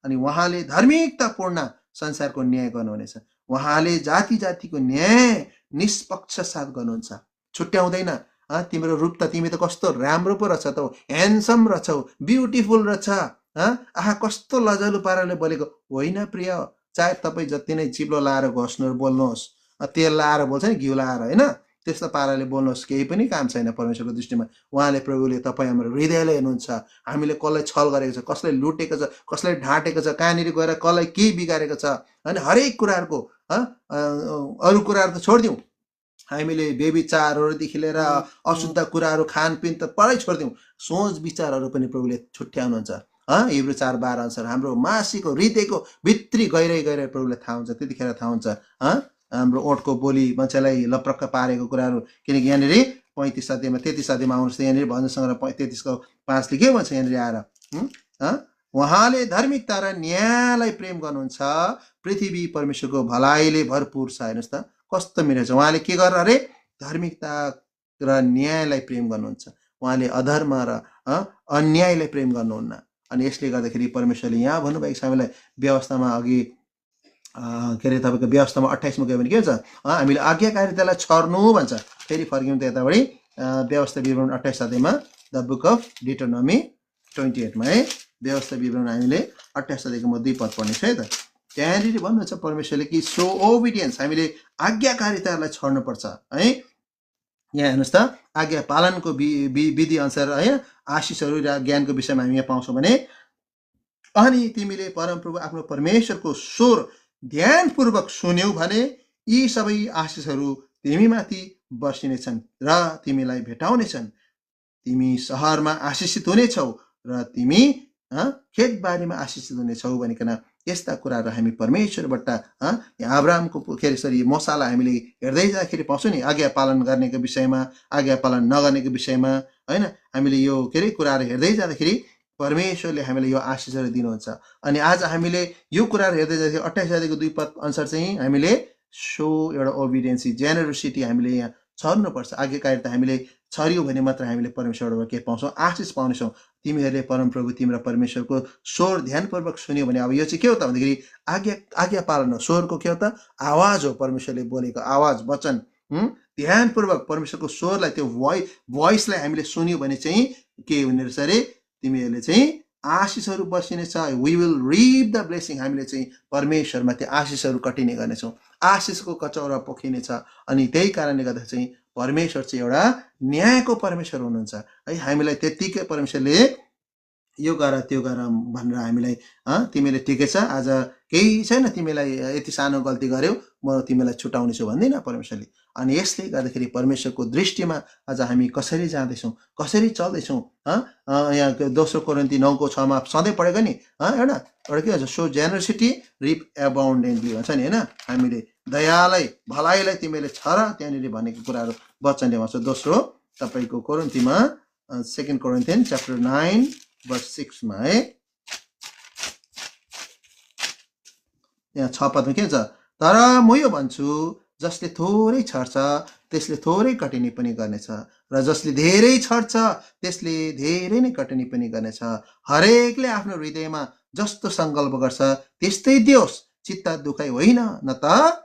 अनि उहाँले धार्मिकतापूर्ण संसारको न्याय गर्नुहुनेछ, उहाँले जाति जातिको न्याय निष्पक्ष साथ गर्नुहुन्छ, छुट्याउँदैन। तिम्रो रूप त तिमी त कस्तो राम्रो पो रहेछ त, ह्यान्डसम रहेछौ, ब्युटिफुल रहेछ, आहा कस्तो लजालु पाराले बोलेको होइन प्रिय। चाहे तपाईँ जति नै चिप्लो लाएर घस्नु बोल्नुहोस्, तेल लाएर बोल्छ नि, घिउ लाएर होइन, त्यस्तो पाराले बोल्नुहोस्, केही पनि काम छैन परमेश्वरको दृष्टिमा। उहाँले प्रभुले तपाईँ हाम्रो हृदयलाई हेर्नुहुन्छ, हामीले कसलाई छल गरेको छ, कसलाई लुटेको छ, कसलाई ढाँटेको छ, कहाँनिर गएर कसलाई के बिगारेको छ, अनि हरेक कुराहरूको अरू कुराहरू त छोडिदिउँ, हामीले बेविचारहरूदेखि लिएर अशुद्ध कुराहरू खानपिन त परै छोडिदिउँ, सोच विचारहरू पनि प्रभुले छुट्याउनुहुन्छ। हिब्रू 4:12 अनुसार हाम्रो मासिको हृदयको भित्री गहिरै प्रभुले थाहा हुन्छ, त्यतिखेर थाहा हुन्छ हाम्रो ओठको बोली मान्छेलाई लप्रक्क पारेको कुराहरू। किनकि यहाँनिर 35 अध्यायमा 33 अध्यायमा आउनुहोस्, यहाँनिर भजनसँग 33:5ले के भन्छ यहाँनिर आएर, उहाँले धार्मिकता र न्यायलाई प्रेम गर्नुहुन्छ, पृथ्वी परमेश्वरको भलाइले भरपुर छ। हेर्नुहोस् त कस्तो मिठो छ, उहाँले के गरेर अरे धार्मिकता र न्यायलाई प्रेम गर्नुहुन्छ, उहाँले अधर्म र अन्यायलाई प्रेम गर्नुहुन्न। अनि यसले गर्दाखेरि परमेश्वरले यहाँ भन्नुभएको छ हामीलाई व्यवस्थामा, अघि के अरे तपाईँको व्यवस्थामा 28मा गयो भने के हुन्छ, हामीले आज्ञाकारितालाई छर्नु भन्छ। फेरि फर्क्यौँ त यतापट्टि व्यवस्था विवरण 28 अध्यायमा, द बुक अफ डिटोनोमी 28मा है, व्यवस्था विवरण हामीले 28 अध्यायको म 2 पद पढ्नेछु है त। त्यहाँनिर भन्नुहुन्छ परमेश्वरले कि सो ओबिडियन्स, हामीले आज्ञाकारितालाई छर्नुपर्छ है। यहाँ हेर्नुहोस् त, आज्ञा पालनको विधि अनुसार है आशिषहरू र ज्ञानको विषयमा हामी यहाँ पाउँछौँ भने, अनि तिमीले परमप्रभु आफ्नो परमेश्वरको स्वर ध्यानपूर्वक सुन्यौ भने यी सबै आशिषहरू तिमीमाथि बर्सिनेछन् र तिमीलाई भेटाउनेछन्, तिमी सहरमा आशिषित हुनेछौ र तिमी खेतबारीमा आशिषित हुनेछौ भनिकन यस्ता कुराहरू हामी परमेश्वरबाट अब्राहमको के अरे सरी मोसालाई हामीले हेर्दै जाँदाखेरि पाउँछौँ नि, आज्ञा पालन गर्नेको विषयमा, आज्ञा पालन नगर्नेको विषयमा होइन, हामीले यो के अरे कुराहरू हेर्दै जाँदाखेरि परमेश्वरले हामीलाई यो आशिषहरू दिनुहुन्छ। अनि आज हामीले यो कुराहरू हेर्दै जाँदाखेरि 28 अध्यायको 2 पद अनुसार चाहिँ हामीले सो एउटा ओबिडियन्सी, जेनरसिटी हामीले यहाँ छर्नुपर्छ। आज्ञाकारिता हामीले छर्यौँ भने मात्र हामीले परमेश्वरबाट के पाउँछौँ, आशिष पाउनेछौँ। तिमीहरूले परमप्रभु तिम्रो परमेश्वरको स्वर ध्यानपूर्वक सुन्यो भने, अब यो चाहिँ के हो त भन्दाखेरि आज्ञा पालन हो, स्वरको के हो त, आवाज हो, परमेश्वरले बोलेको आवाज वचन। ध्यानपूर्वक परमेश्वरको स्वरलाई, त्यो भोइसलाई हामीले सुन्यो भने चाहिँ के हुने रहेछ अरे, तिमीहरूले चाहिँ आशिषहरू बसिनेछ, we will reap the blessing, हामीले चाहिँ परमेश्वरमा त्यो आशिषहरू कटिने गर्नेछौँ, आशिषको कचौरा पोखिनेछ। अनि त्यही कारणले गर्दा चाहिँ परमेश्वर चाहिँ एउटा न्यायको परमेश्वर हुनुहुन्छ है। हामीलाई त्यत्तिकै परमेश्वरले यो गर त्यो गर भनेर हामीलाई तिमीले ठिकै छ, आज केही छैन, तिमीलाई यति सानो गल्ती गर्यौ, म तिमीलाई छुटाउनेछु भन्दैन परमेश्वरले। अनि यसले गर्दाखेरि परमेश्वरको दृष्टिमा आज हामी कसरी जाँदैछौँ, कसरी चल्दैछौँ, यहाँ 2 कोरिन्थी 9:6मा सधैँ पढेको नि, एउटा के भन्छ, सो जेनरसिटी रिप एबाउन्डेन्टली भन्छ नि होइन, हामीले दयालाई भलाइलाई तिमीले छर, त्यहाँनिर भनेको कुराहरू वचनले भन्छ। दोस्रो तपाईँको कोरिन्थीमा 2 कोरिन्थियन्स च्याप्टर 9:6मा है, यहाँ 6 पदमा के भन्छ, तर म यो भन्छु जसले थोरै छर्छ त्यसले थोरै कटनी पनि गर्नेछ, र जसले धेरै छर्छ त्यसले धेरै नै कटनी पनि गर्नेछ। हरेकले आफ्नो हृदयमा जस्तो सङ्कल्प गर्छ त्यस्तै दियोस्, चित्त दुखाइ होइन, न त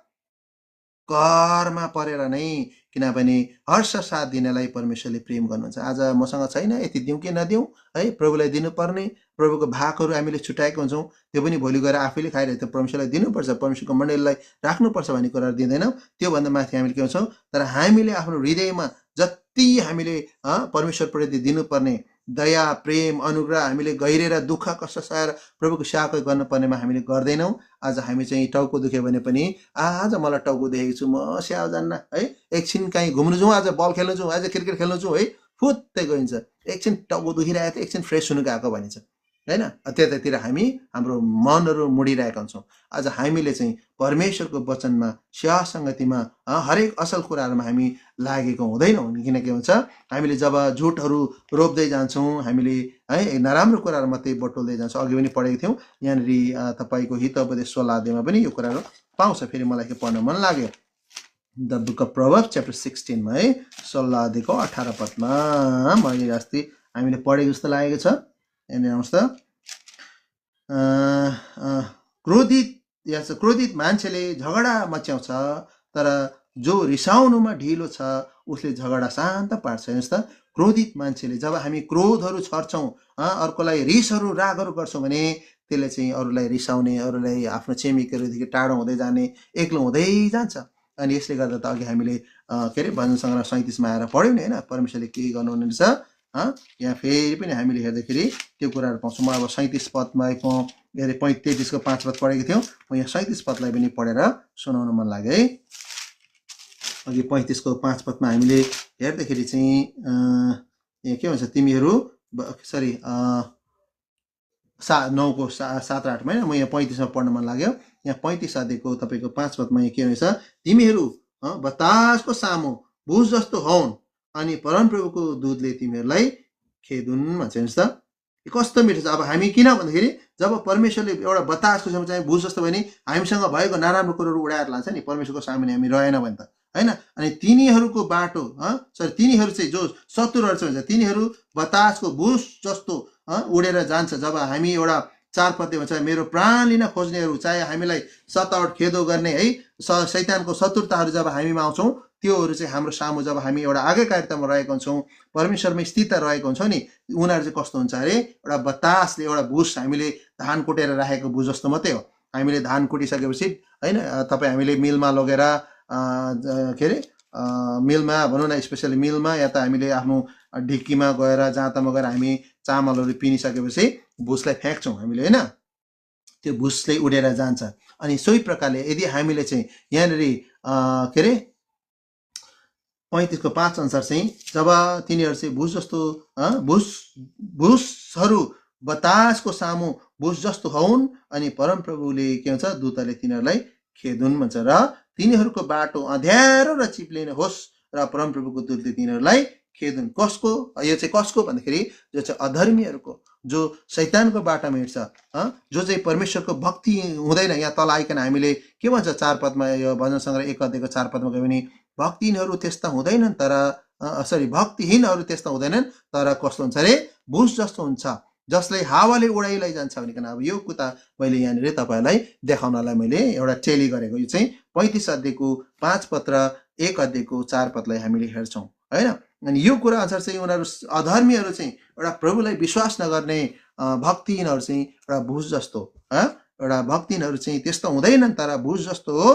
करमा परेर नै, किनभने हर्ष साथ दिनलाई परमेश्वरले प्रेम गर्नुहुन्छ। आज मसँग छैन, यति दिउँ कि नदिउँ है, प्रभुलाई दिनुपर्ने, प्रभुको भागहरू हामीले छुट्याएको हुन्छौँ, त्यो पनि भोलि गएर आफैले खाइरहेको, परमेश्वरलाई दिनुपर्छ, परमेश्वरको मण्डलीलाई राख्नुपर्छ भन्ने कुराहरू दिँदैनौँ। त्योभन्दा माथि हामीले के भन्छौँ, तर हामीले आफ्नो हृदयमा जति हामीले परमेश्वरप्रति दिनुपर्ने दया प्रेम अनुग्रह हामीले गहिरेर दुःख कष्ट सहेर प्रभुको सेवा गर्नुपर्नेमा हामीले गर्दैनौँ। आज हामी चाहिँ टाउको दुख्यो भने पनि आज मलाई टाउको देखेको छु, म सेवा जान्न है, एकछिन कहीँ घुम्नु जाउँ, आज बल खेल्नु जाउँ, आज क्रिकेट खेल्नु जाउँ है, फुत्तै गइन्छ। एकछिन टाउको दुखिरहेको थियो, एकछिन फ्रेस हुनु गएको भनिन्छ होइन। त्यतातिर हामी हाम्रो मनहरू मुडिरहेका हुन्छौँ। आज हामीले चाहिँ परमेश्वरको वचनमा सेवा सङ्गतिमा हरेक असल कुराहरूमा हामी लागेको हुँदैनौँ। किनकि हुन्छ हामीले जब झुटहरू रोप्दै जान्छौँ, हामीले है नराम्रो कुराहरू मात्रै बटुल्दै जान्छौँ। अघि पनि पढेको थियौँ यहाँनिर तपाईँको हितोपदेश 16 अध्यायमा पनि यो कुराहरू पाउँछ। फेरि मलाई के पढ्न मन लाग्यो, द बुक अफ प्रोभर्ब्स च्याप्टर 16 मा है 16 अध्यायको 18 पदमा मैले अस्ति हामीले पढेको जस्तो लागेको छ। यहाँनिर आउँछ त क्रोधित मान्छेले झगडा मच्याउँछ, तर जो रिसाउनुमा ढिलो छ उसले झगडा शान्त पार्छ। हेर्नुहोस् त, क्रोधित मान्छेले जब हामी क्रोधहरू छर्छौँ, अर्कोलाई रिसहरू रागहरू गर्छौँ भने त्यसले चाहिँ अरूलाई रिसाउने, अरूलाई आफ्नो छिमेकीहरूदेखि टाढो हुँदै जाने, एक्लो हुँदै जान्छ। अनि यसले गर्दा त अघि हामीले के अरे भजन सङ्ग्रह 37 मा आएर पढ्यौँ नि होइन, परमेश्वरले के गर्नुहुने रहेछ। यहाँ फेरि पनि हामीले हेर्दाखेरि त्यो कुराहरू पाउँछौँ। म अब 37 पदमा के अरे 33 को 5 पद पढेको थियौँ, म यहाँ 37 पदलाई पनि पढेर सुनाउन मन लाग्यो है। अघि 35 को 5 पदमा हामीले हेर्दाखेरि चाहिँ यहाँ के भन्छ, तिमीहरू सरी 9 को 7 र 8 मा, म यहाँ 35 मा पढ्न मन लाग्यो। यहाँ 35 अध्यायको तपाईँको 5 पदमा यहाँ के रहेछ, तिमीहरू बतासको सामु भुज जस्तो हौन् अनि परमप्रभुको दूतले तिमीहरूलाई खेदुन् भन्छ। हेर्नुहोस् त कस्तो मिठो छ। अब हामी किन भन्दाखेरि जब परमेश्वरले एउटा बतासको सामु चाहिँ भुज जस्तो भयो नि, हामीसँग भएको नराम्रो कुरोहरू उडाएर लान्छ नि, परमेश्वरको सामुन्ने हामी रहेन भने त होइन। अनि तिनीहरूको बाटो तिनीहरू चाहिँ जो शत्रुहरू छ भन्छ, तिनीहरू बतासको भुज जस्तो उडेर जान्छ। जब हामी एउटा 4 पदले भन्छ, मेरो प्राण लिन खोज्नेहरू, चाहे हामीलाई सतावट खेदो गर्ने है शैतानको शत्रुताहरू जब हामीमा आउँछौँ, त्योहरू चाहिँ हाम्रो सामु जब हामी एउटा आज्ञाकारितामा रहेको हुन्छौँ, परमेश्वरमा स्थित रहेको हुन्छौँ नि, उनीहरू चाहिँ कस्तो हुन्छ अरे, एउटा बतासले एउटा भुस, हामीले धान कुटेर राखेको भुस जस्तो मात्रै हो। हामीले धान कुटिसकेपछि होइन, तपाईँ हामीले मिलमा लगेर के अरे मिलमा भनौँ न, स्पेसली मिलमा या त हामीले आफ्नो ढिक्कीमा गएर जाँतामा गएर हामी चामलहरू पिनिसकेपछि भुसलाई फ्याँक्छौँ हामीले होइन, त्यो भुसले उडेर जान्छ। अनि सोही प्रकारले यदि हामीले चाहिँ यहाँनिर के अरे 35 को 5 अनुसार चाहिँ जब तिनीहरू चाहिँ भुस जस्तो भुसहरू बतासको सामु भुस जस्तो हौन् अनि परमप्रभुले के भन्छ, दूतले तिनीहरूलाई खेदुन् भन्छ, र तिनीहरूको बाटो अँध्यारो र चिप्लिने होस्, र परमप्रभुको दूतले तिनीहरूलाई खेदुन्। कसको, यो चाहिँ कसको भन्दाखेरि जो चाहिँ अधर्मीहरूको, जो शैतानको बाटोमा हिँड्छ, जो चाहिँ परमेश्वरको भक्ति हुँदैन। यहाँ तल आइकन हामीले के भन्छ 4 पदमा, यो भजन सङ्ग्रह 1 अध्यायको 4 पदमा गयो भने भक्तिहीनहरू त्यस्ता हुँदैनन्, तर भक्तिहीनहरू त्यस्ता हुँदैनन्, तर कस्तो हुन्छ अरे, भुस जस्तो हुन्छ जसले हावाले उडाइलाई जान्छ भनिकन। अब यो कुरा मैले यहाँनिर तपाईँहरूलाई देखाउनलाई मैले एउटा टेली गरेको। यो चाहिँ 35 अध्यायको 5 पद र 1 अध्यायको 4 पदलाई हामीले हेर्छौँ होइन। अनि यो कुरा अनुसार चाहिँ उनीहरू अधर्मीहरू चाहिँ एउटा प्रभुलाई विश्वास नगर्ने भक्तिहीनहरू चाहिँ एउटा भुस जस्तो, एउटा भक्तिहीनहरू चाहिँ त्यस्तो हुँदैनन्, तर भुस जस्तो हो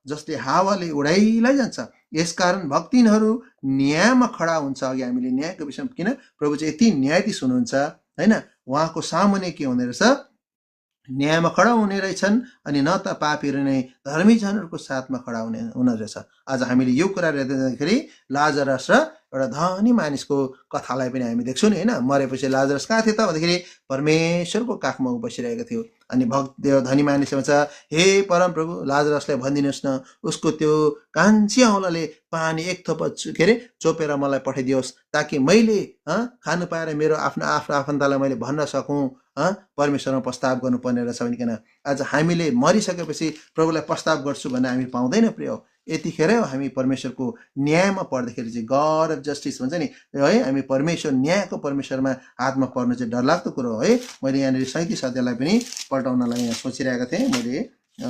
जसले हावाले उडाइलाई जान्छ। यसकारण भक्तिहीनहरू न्यायमा खडा हुन्छ। अघि हामीले न्यायको विषयमा, किन प्रभु चाहिँ यति न्यायाधीश हुनुहुन्छ होइन, उहाँको सामुन्ने के हुने रहेछ, न्यायमा खडा हुने रहेछन्, अनि न त पापीहरू नै धर्मीजनहरूको साथमा खडा हुने रहेछ। आज हामीले यो कुरा हेर्दाखेरि लाजरस र एउटा धनी मानिसको कथालाई पनि हामी देख्छौँ नि होइन। मरेपछि लाजरस कहाँ थियो त भन्दाखेरि परमेश्वरको काखमा बसिरहेको थियो। अनि धनी मानिसले भन्छ, हे परमप्रभु लाजरसलाई भनिदिनुहोस् न, उसको त्यो कान्छी औँलाले पानी 1 थोपा के अरे चोपेर मलाई पठाइदियोस्, ताकि मैले खानु पाएर मेरो आफ्नो आफन्तलाई मैले भन्न सकौँ परमेश्वरमा प्रस्ताव गर्नुपर्ने रहेछ भनिकन। आज हामीले मरिसकेपछि प्रभुलाई प्रस्ताव गर्छु भन्ने हामी पाउँदैन प्रिय। यतिखेर हामी परमेश्वरको न्यायमा पर्दाखेरि चाहिँ गड अफ जस्टिस भन्छ नि है, हामी परमेश्वर न्यायको परमेश्वरमा हातमा पर्नु चाहिँ डरलाग्दो कुरो हो है। मैले यहाँनिर 37 अध्यायलाई पनि पल्टाउनलाई यहाँ सोचिरहेको थिएँ, मैले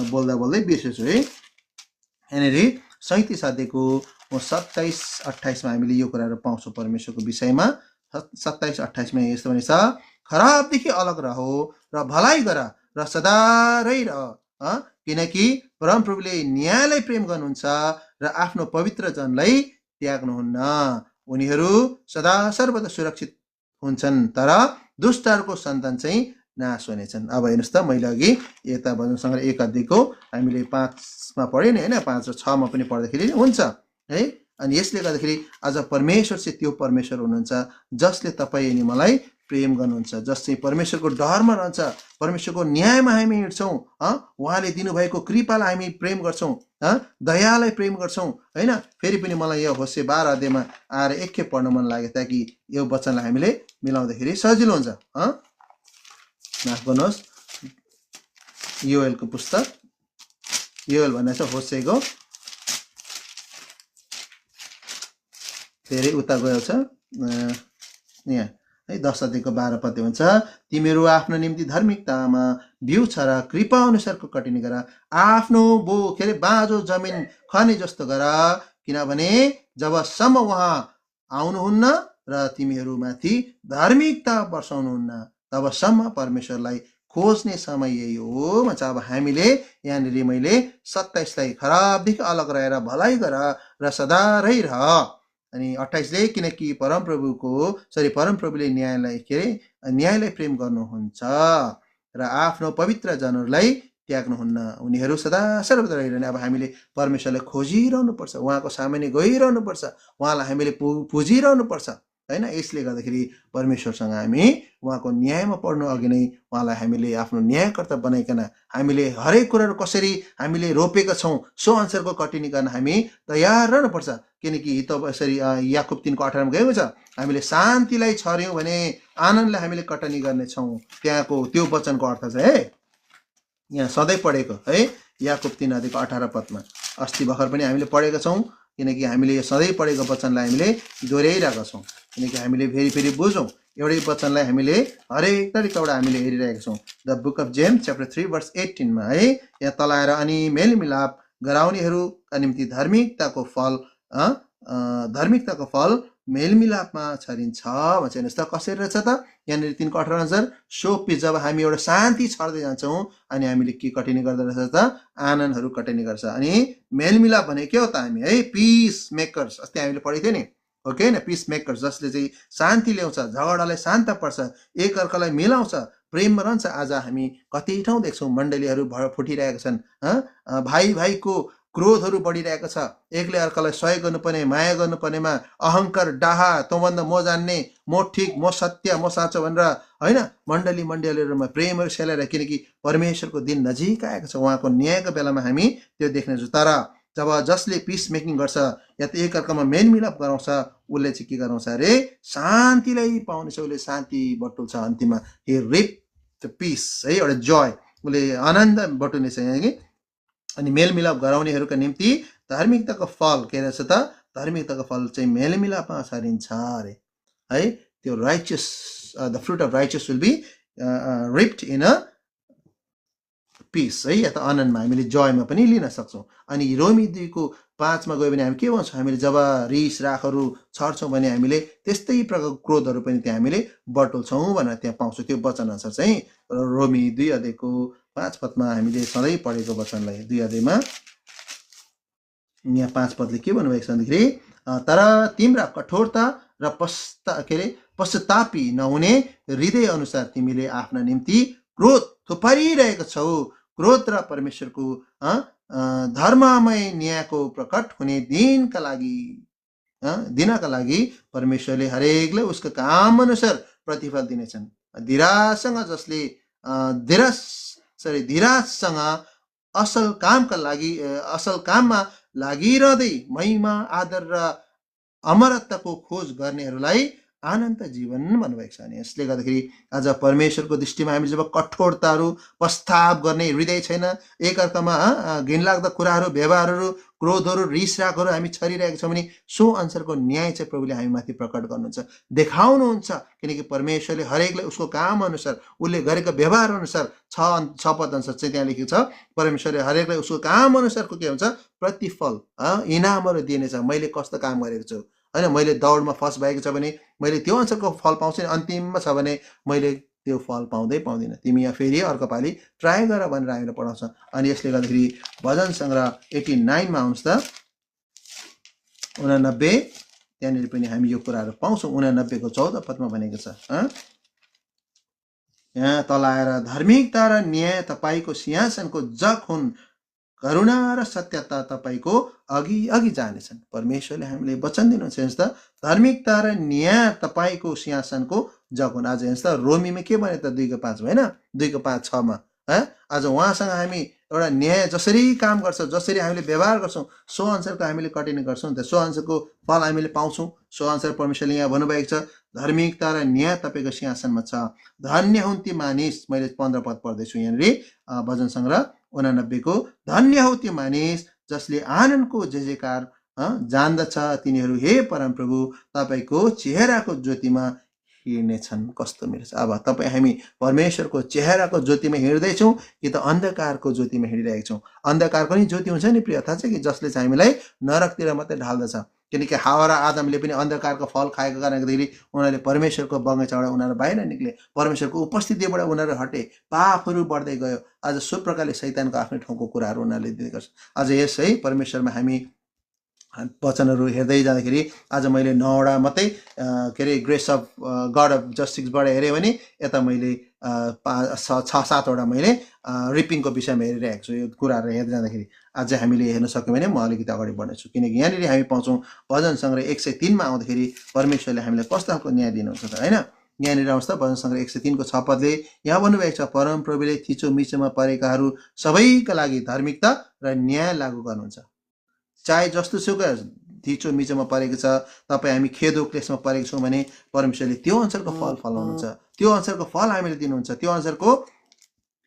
बोल्दा बोल्दै बिर्सेछु है। यहाँनिर 37 अध्यायको 27-28 मा हामीले यो कुराहरू पाउँछौँ परमेश्वरको विषयमा। 27-28 मा यस्तो भनेछ, खराबदेखि अलग रहो र भलाइ गर र सदारै रह, किनकि परमप्रभुले न्यायलाई प्रेम गर्नुहुन्छ र आफ्नो पवित्र जनलाई त्याग्नुहुन्न। उनीहरू सदा सर्वदा सुरक्षित हुन्छन् तर दुष्टहरूको सन्तान चाहिँ नाश हुनेछन्। अब हेर्नुहोस् त, मैले अघि यता भजन सङ्ग्रह 1 अध्यायको हामीले 5मा पढ्यो नि होइन, 5 र 6मा पनि पढ्दाखेरि हुन्छ है। अनि यसले गर्दाखेरि आज परमेश्वर चाहिँ त्यो परमेश्वर हुनुहुन्छ जसले तपाईँ अनि मलाई प्रेम गर्नुहुन्छ, जस चाहिँ परमेश्वरको डरमा रहन्छ, परमेश्वरको न्यायमा हामी हिँड्छौँ, उहाँले दिनुभएको कृपालाई हामी प्रेम गर्छौँ, दयालाई प्रेम गर्छौँ होइन। फेरि पनि मलाई यो होशे 12 अध्यायमा आएर एकखेप पढ्न मन लाग्यो ताकि यो वचनलाई हामीले मिलाउँदाखेरि सजिलो हुन्छ। माफ गर्नुहोस्, योएलको पुस्तक, योएल भन्ने छ होसेको धेरै उता गयो छ, यहाँ है 10 अध्यायको 12 पद हुन्छ, तिमीहरू आफ्नो निम्ति धार्मिकतामा बिउ छ र कृपा अनुसारको कटिनी गर, आफ्नो बाँझो जमिन खने जस्तो गर, किनभने जबसम्म उहाँ आउनुहुन्न र तिमीहरूमाथि धार्मिकता बर्साउनुहुन्न तबसम्म परमेश्वरलाई खोज्ने समय यही हो भन्छ। अब हामीले यहाँनिर मैले 27लाई खराबदेखि अलग रहेर भलाइ गर र सदा रहिरह। अनि 28ले किनकि परमप्रभुले न्यायलाई प्रेम गर्नुहुन्छ र आफ्नो पवित्र जनहरूलाई त्याग्नुहुन्न, उनीहरू सदा सर्वदा रहिरहने। अब हामीले परमेश्वरलाई खोजिरहनु पर्छ, उहाँको सामान्य गइरहनु पर्छ, उहाँलाई हामीले पुजिरहनु पर्छ होइन। यसले गर्दाखेरि परमेश्वरसँग हामी उहाँको न्यायमा पढ्नु अघि नै उहाँलाई हामीले आफ्नो न्यायकर्ता बनाइकन हामीले हरेक कुराहरू कसरी हामीले रोपेका छौँ सो अनुसारको कटिनी गर्न हामी तयार रहनुपर्छ। किनकि यसरी याकुब 3 को 18 गएको छ, हामीले शान्तिलाई छर्यौँ भने आनन्दलाई हामीले कटनी गर्नेछौँ। त्यहाँको त्यो वचनको अर्थ छ है, यहाँ सधैँ पढेको है, याकुब 3 अध्यायको 18 पदमा अस्ति भर्खर पनि हामीले पढेका छौँ। किनकि हामीले यो सधैँ पढेको वचनलाई हामीले दोहोऱ्याइरहेका छौँ, किनकि हामीले फेरि बुझौँ एउटै वचनलाई हामीले हरेक तरिकाबाट हामीले हेरिरहेका छौँ। The book of James chapter 3 verse 18 है, यहाँ तल आएर अनि मेलमिलाप गराउनेहरूका निम्ति धार्मिकताको फल मेलमिलापमा छरिन्छ भन्छ। हेर्नुहोस् त कसरी रहेछ त, यहाँनिर 3 को 18 अनुसार सोपी जब हामी एउटा शान्ति छर्दै जान्छौँ अनि हामीले के कटिनी गर्दो रहेछ त, आनन्दहरू कटिनी गर्छ। अनि मेलमिलाप भने के हो त, हामी है पिस मेकर्स, अस्ति हामीले पढेको थियो नि हो कि होइन, पिस मेकर्स जसले चाहिँ शान्ति ल्याउँछ, झगडालाई शान्त पर्छ, एकअर्कालाई मिलाउँछ, प्रेममा रहन्छ। आज हामी कति ठाउँ देख्छौँ मण्डलीहरू फुटिरहेका छन्, भाइ भाइको क्रोधहरू बढिरहेको छ, एकले अर्कालाई सहयोग गर्नुपर्ने, माया गर्नुपर्नेमा अहङ्कार, डाहा, तँभन्दा म जान्ने, म ठिक, म सत्य, म साँचो भनेर होइन मण्डलीहरूमा प्रेमहरू सेलाएर, किनकि परमेश्वरको दिन नजिक आएको छ, उहाँको न्यायको बेलामा हामी त्यो देख्नेछौँ। तर जब जसले पिस मेकिङ गर्छ या त एकअर्कामा मेलमिलाप गराउँछ उसले चाहिँ के गराउँछ अरे, शान्तिलाई पाउनेछ, उसले शान्ति बटुल्छ, अन्तिममा हे रिप द पिस है, एउटा जोय, उसले आनन्द बटुल्नेछ यहाँ कि। अनि मेलमिलाप गराउनेहरूका निम्ति धार्मिकताको फल के रहेछ त, धार्मिकताको फल चाहिँ मेलमिलापमा छरिन्छ अरे है। त्यो righteous, the fruit of righteous will be reaped in a peace है, या त आनन्दमा हामीले जयमा पनि लिन सक्छौँ। अनि रोमी 2 को 5 मा गयो भने हामी के भन्छौँ, हामीले जब रिस रागहरू छर्छौँ भने हामीले त्यस्तै प्रकारको क्रोधहरू पनि त्यहाँ हामीले बटुल्छौँ भनेर त्यहाँ पाउँछौँ। त्यो वचन अनुसार चाहिँ रोमी 2 अध्यायको 5 पदमा हामीले सधैँ पढेको वचनलाई 2 अध्यायमा यहाँ 5 पदले के भन्नुभएको छ भन्दाखेरि, तर तिम्रा कठोरता र पश्चातापी नहुने हृदय अनुसार तिमीले आफ्ना निम्ति क्रोध थुपारिरहेको छौ। क्रोध र परमेश्वरको धर्ममय न्यायको प्रकट हुने दिनका लागि परमेश्वरले हरेकलाई उसको काम अनुसार प्रतिफल दिनेछन्। धीराजसँग असल काममा लागिरहँदै महिमा, आदर र अमरत्वको खोज गर्नेहरूलाई अनन्त जीवन भन्नुभएको छ। अनि यसले गर्दाखेरि आज परमेश्वरको दृष्टिमा हामी जब कठोरताहरू, पश्चाताप गर्ने हृदय छैन, एकअर्कामा घिनलाग्दा कुराहरू, व्यवहारहरू, क्रोधहरू, रिस रागहरू हामी छरिरहेका छौँ भने सो अनुसारको न्याय चाहिँ प्रभुले हामी माथि प्रकट गर्नुहुन्छ, देखाउनुहुन्छ। किनकि परमेश्वरले हरेकलाई उसको काम अनुसार, उसले गरेको व्यवहार अनुसार 6 पद अनुसार चाहिँ त्यहाँ लेखेको छ, परमेश्वरले हरेकलाई उसको काम अनुसारको के हुन्छ प्रतिफल, इनामहरू दिनेछ। मैले कस्तो काम गरेको छु होइन, मैले दौडमा फर्स्ट भएको छ भने मैले त्यो अनुसारको फल पाउँछु, अन्तिममा छ भने मैले त्यो फल पाउँदिनँ, तिमी यहाँ फेरि अर्को पालि ट्राई गर भनेर हामीलाई पढाउँछ। अनि यसले गर्दाखेरि भजन सङ्ग्रह 89 मा आउनुहोस् त, 89 त्यहाँनिर पनि हामी यो कुराहरू पाउँछौँ। 89 को 14 पदमा भनेको छ, यहाँ तल आएर धार्मिकता र न्याय तपाईँको सिंहासनको जग हुन्, करुणा र सत्यता तपाईँको अघि अघि जानेछन्। परमेश्वरले हामीले वचन दिनुहुन्छ हेर्नुहोस् त, धार्मिकता र न्याय तपाईँको सिंहासनको जग हुन्। आज हेर्नुहोस् त, रोमीमा के भने त 2:5 होइन, 2:5-6 आज उहाँसँग हामी एउटा न्याय जसरी काम गर्छ, जसरी हामीले व्यवहार गर्छौँ, सो अनुसारको हामीले कटिने गर्छौँ नि त, सो अनुसारको फल हामीले पाउँछौँ। सो अनुसार परमेश्वरले यहाँ भन्नुभएको छ, धार्मिकता र न्याय तपाईँको सिंहासनमा छ, धन्य हुन् ती मानिस। मैले 15 पद पढ्दैछु यहाँनिर भजन सङ्ग्रह 89 को, धन्य हो त्यो मानिस जसले आनन्दको जयकार जान्दछ, तिनीहरू हे परमप्रभु तपाईँको चेहराको ज्योतिमा हिँड्नेछन्। कस्तो मेरो छ, अब तपाईँ हामी परमेश्वरको चेहराको ज्योतिमा हिँड्दैछौँ कि त अन्धकारको ज्योतिमा हिँडिरहेका छौँ। अन्धकारको नि ज्योति हुन्छ नि प्रिय, थाहा छ कि, जसले चाहिँ हामीलाई नरकतिर मात्रै ढाल्दछ। किनकि हावा र आदमले पनि अन्धकारको फल खाएको कारणले गर्दाखेरि उनीहरूले परमेश्वरको बगैँचाबाट उनीहरू बाहिर निक्ले, परमेश्वरको उपस्थितिबाट उनीहरू हटे, पापहरू बढ्दै गयो। आज सो प्रकारले शैतानको आफ्नै ठाउँको कुराहरू उनीहरूले दिने गर्छ। आज यस है परमेश्वरमा हामी वचनहरू हेर्दै जाँदाखेरि आज मैले 9वटा मात्रै के अरे ग्रेस अफ गड अफ जस्टिसबाट हेरेँ भने यता मैले 6-7वटा मैले रिपिङको विषयमा हेरिरहेको छु। यो कुराहरू हेर्दै जाँदाखेरि आज हामीले हेर्न सक्यौँ भने म अलिकति अगाडि बढ्नेछु, किनकि यहाँनिर हामी पाउँछौँ भजन सङ्ग्रह 103 आउँदाखेरि परमेश्वरले हामीलाई कस्तो खालको न्याय दिनुहुन्छ त होइन। यहाँनिर आउँछ भजन सङ्ग्रह 103 को 6 पदले यहाँ भन्नुभएको छ, परमप्रभुले थिचो मिचोमा परेकाहरू सबैका लागि धार्मिकता र न्याय लागू गर्नुहुन्छ। चाहे जस्तो सुकै थिचो मिचोमा परेको छ, तपाईँ हामी खेदो क्लेशमा परेको छौँ भने परमेश्वरले त्यो अनुसारको फल फलाउनुहुन्छ, त्यो अनुसारको फल हामीले दिनुहुन्छ, त्यो अनुसारको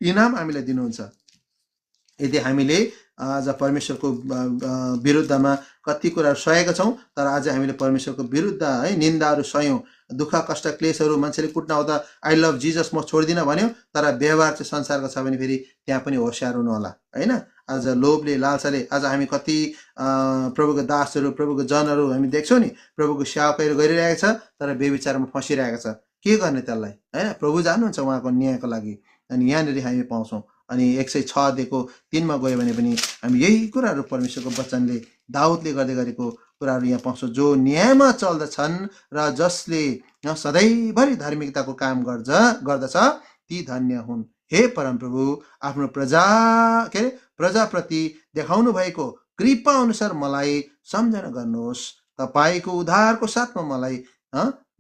इनाम हामीलाई दिनुहुन्छ। यदि हामीले आज परमेश्वरको विरुद्धमा कति कुराहरू सहेका छौँ, तर आज हामीले परमेश्वरको विरुद्ध है निन्दाहरू सह्यौँ, दुःख कष्ट क्लेशहरू, मान्छेले कुट्न आउँदा आई लभ जिजस म छोड्दिनँ भन्यो, तर व्यवहार चाहिँ संसारको छ भने फेरि त्यहाँ पनि होसियार हुनु होला होइन। आज लोभले लालसाले आज हामी कति प्रभुको दासहरू, प्रभुको जनहरू हामी देख्छौँ नि, प्रभुको सेवाकाईहरू गरिरहेको छ तर बेविचारमा फसिरहेको छ। के गर्ने त्यसलाई होइन, प्रभु जान्नुहुन्छ उहाँको न्यायको लागि। अनि यहाँनिर हामी पाउँछौँ। अनि 106:3 गयो भने पनि हामी यही कुराहरू परमेश्वरको वचनले दाउदले गर्दै गरेको कुराहरू यहाँ पाउँछौँ। जो न्यायमा चल्दछन् र जसले सधैँभरि धार्मिकताको काम गर्दछ ती धन्य हुन्। हे परमप्रभु, आफ्नो प्रजाप्रति देखाउनु भएको कृपा अनुसार मलाई सम्झना गर्नुहोस्, तपाईँको उद्धारको साथमा मलाई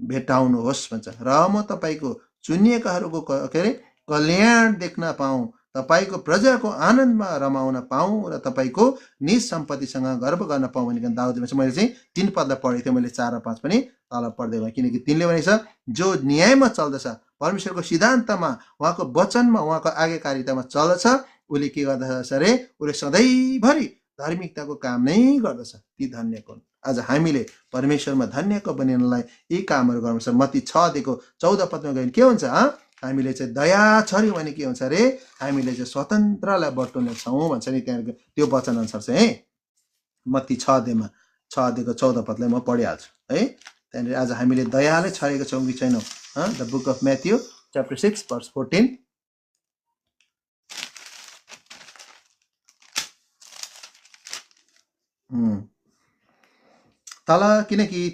भेटाउनुहोस् भन्छ, र म तपाईँको चुनिएकाहरूको कल्याण देख्न पाऊँ, तपाईँको प्रजाको आनन्दमा रमाउन पाऊँ र तपाईँको निज सम्पत्तिसँग गर्व गर्न पाऊँ भनिकन दाउदले भन्छ। मैले चाहिँ 3 पदलाई पढेको थिएँ, मैले 4 र 5 पनि तल पढ्दै गएँ, किनकि 3ले भनेको छ जो न्यायमा चल्दछ, परमेश्वरको सिद्धान्तमा, उहाँको वचनमा, उहाँको आज्ञाकारितामा चल्दछ, उसले के गर्दछ अरे, उसले सधैँभरि धार्मिकताको काम नै गर्दछ, ती धन्यको। आज हामीले परमेश्वरमा धन्यको बनिनलाई यी कामहरू गर्नुपर्छ। मत्ती 6:14 पदमा गयो भने के हुन्छ, हामीले चाहिँ दया छर्यौँ भने के हुन्छ अरे, हामीले चाहिँ स्वतन्त्रलाई बटुल्ने छौँ भन्छ नि त्यहाँ त्यो वचन अनुसार चाहिँ है। मत्ती 6:14 पदलाई म पढिहाल्छु है। त्यहाँनिर आज हामीले दयाले छरेको छौँ कि छैनौँ। The book of Matthew chapter 6 verse 14। तल किनकि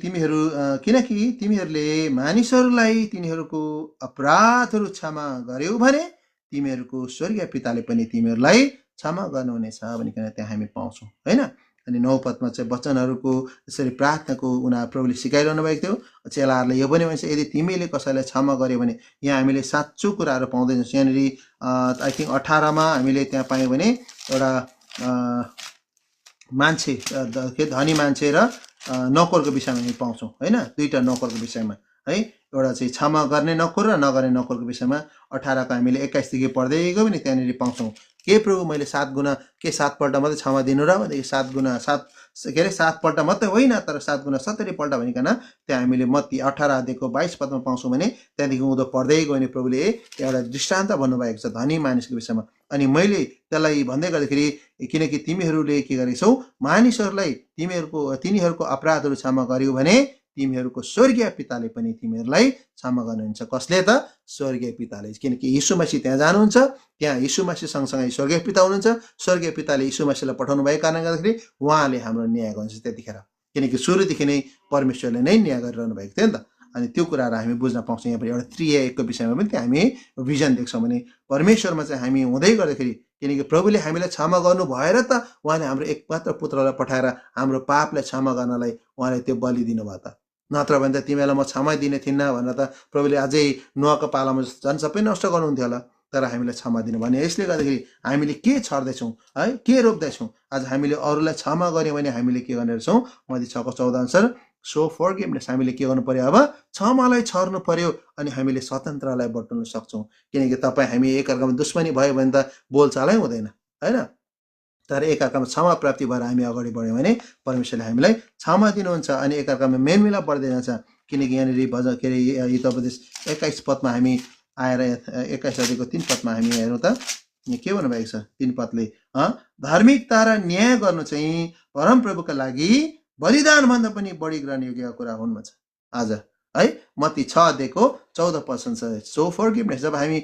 तिमीहरूले मानिसहरूलाई तिनीहरूको अपराधहरू क्षमा गर्यौ भने तिमीहरूको स्वर्गीय पिताले पनि तिमीहरूलाई क्षमा गर्नुहुनेछ भनिकन त्यहाँ हामी पाउँछौँ होइन। अनि 9 पदमा चाहिँ वचनहरूको यसरी प्रार्थनाको प्रभुले सिकाइरहनु भएको थियो। चेलाहरूले यो पनि भन्छ, यदि तिमीले कसैलाई क्षमा गर्यो भने, यहाँ हामीले साँचो कुराहरू पाउँदैछौँ। यहाँनिर आई थिङ्क 18मा हामीले त्यहाँ पायौँ भने एउटा मान्छे धनी मान्छे र नोकरको विषयमा हामी पाउँछौँ होइन, 2टा नोकरको विषयमा है। एउटा चाहिँ क्षमा गर्ने नोकर र नगर्ने नोकरको विषयमा 18 को हामीले 21 देखि पढ्दै गयो भने त्यहाँनिर पाउँछौँ। के प्रभु मैले 7 गुणा के 7 पल्ट मात्रै क्षमा दिनु र भनेदेखि 7 पल्ट मात्रै होइन, तर 7 गुणा 70 पल्ट भनिकन त्यहाँ हामीले मत्ती 18 अध्यायको 22 पदमा पाउँछौँ भने त्यहाँदेखि उँधो पढ्दै गयो भने प्रभुले एउटा दृष्टान्त भन्नुभएको छ धनी मानिसको विषयमा। अनि मैले त्यसलाई भन्दै गर्दाखेरि किनकि तिमीहरूले के गरेछौ, मानिसहरूलाई तिनीहरूको अपराधहरू क्षमा गर्यौ भने तिमीहरूको स्वर्गीय पिताले पनि तिमीहरूलाई क्षमा गर्नुहुन्छ। कसले त? स्वर्गीय पिताले। किनकि यीशु मसीह त्यहाँ जानुहुन्छ, त्यहाँ यीशु मसीह सँगसँगै स्वर्गीय पिता हुनुहुन्छ। स्वर्गीय पिताले यीशु मसीहलाई पठाउनु भएको कारणले गर्दाखेरि उहाँले हाम्रो न्याय गर्नुहुन्छ। त्यतिखेर किनकि सुरुदेखि नै परमेश्वरले नै न्याय गरिरहनु भएको थियो नि त। अनि त्यो कुराहरू हामी बुझ्न पाउँछौँ। यहाँ एउटा 3A को विषयमा पनि त्यो हामी भिजन देख्छौँ भने परमेश्वरमा चाहिँ हामी हुँदै गर्दाखेरि, किनकि प्रभुले हामीलाई क्षमा गर्नु भएर त उहाँले हाम्रो एकमात्र पुत्रलाई पठाएर हाम्रो पापलाई क्षमा गर्नलाई उहाँले त्यो बलि दिनुभयो त। नत्र भने त तिमीलाई म क्षमा दिने थिइनँ भनेर त प्रभुले अझै नुहाको पालामा झन् सबै नष्ट गर्नुहुन्थ्यो होला। तर हामीलाई क्षमा दिनु भने यसले गर्दाखेरि हामीले के छर्दैछौँ है, के रोप्दैछौँ? आज हामीले अरूलाई क्षमा गऱ्यौँ भने हामीले के गर्ने रहेछौँ? मत्ती 6:14 अनुसार सो फर्गिभनेस, हामीले के गर्नु पर्यो? अब क्षमालाई छर्नु पर्यो अनि हामीले स्वतन्त्रलाई बटुल्न सक्छौँ। किनकि तपाईँ हामी एकअर्कामा दुश्मनी भयो भने त बोलचालै हुँदैन होइन। तर एकअर्कामा क्षमा प्राप्ति भएर हामी अगाडि बढ्यौँ भने परमेश्वरले हामीलाई क्षमा दिनुहुन्छ अनि एकअर्कामा मेलमिलाप बढ्दै जान्छ। किनकि यहाँनिर के अरे हितोपदेश 21 पदमा हामी आएर 21 अध्यायको 3 पदमा हामी हेरौँ त के भन्नुभएको छ। 3 पदले धार्मिकता र न्याय गर्नु चाहिँ परमप्रभुका लागि बलिदानभन्दा पनि बढी ग्रहण योग्य कुरा हुन् भन्छ। आज है मत्ती 6:14 पर्सेन्ट छ। सो फर्गिभनेस, जब हामी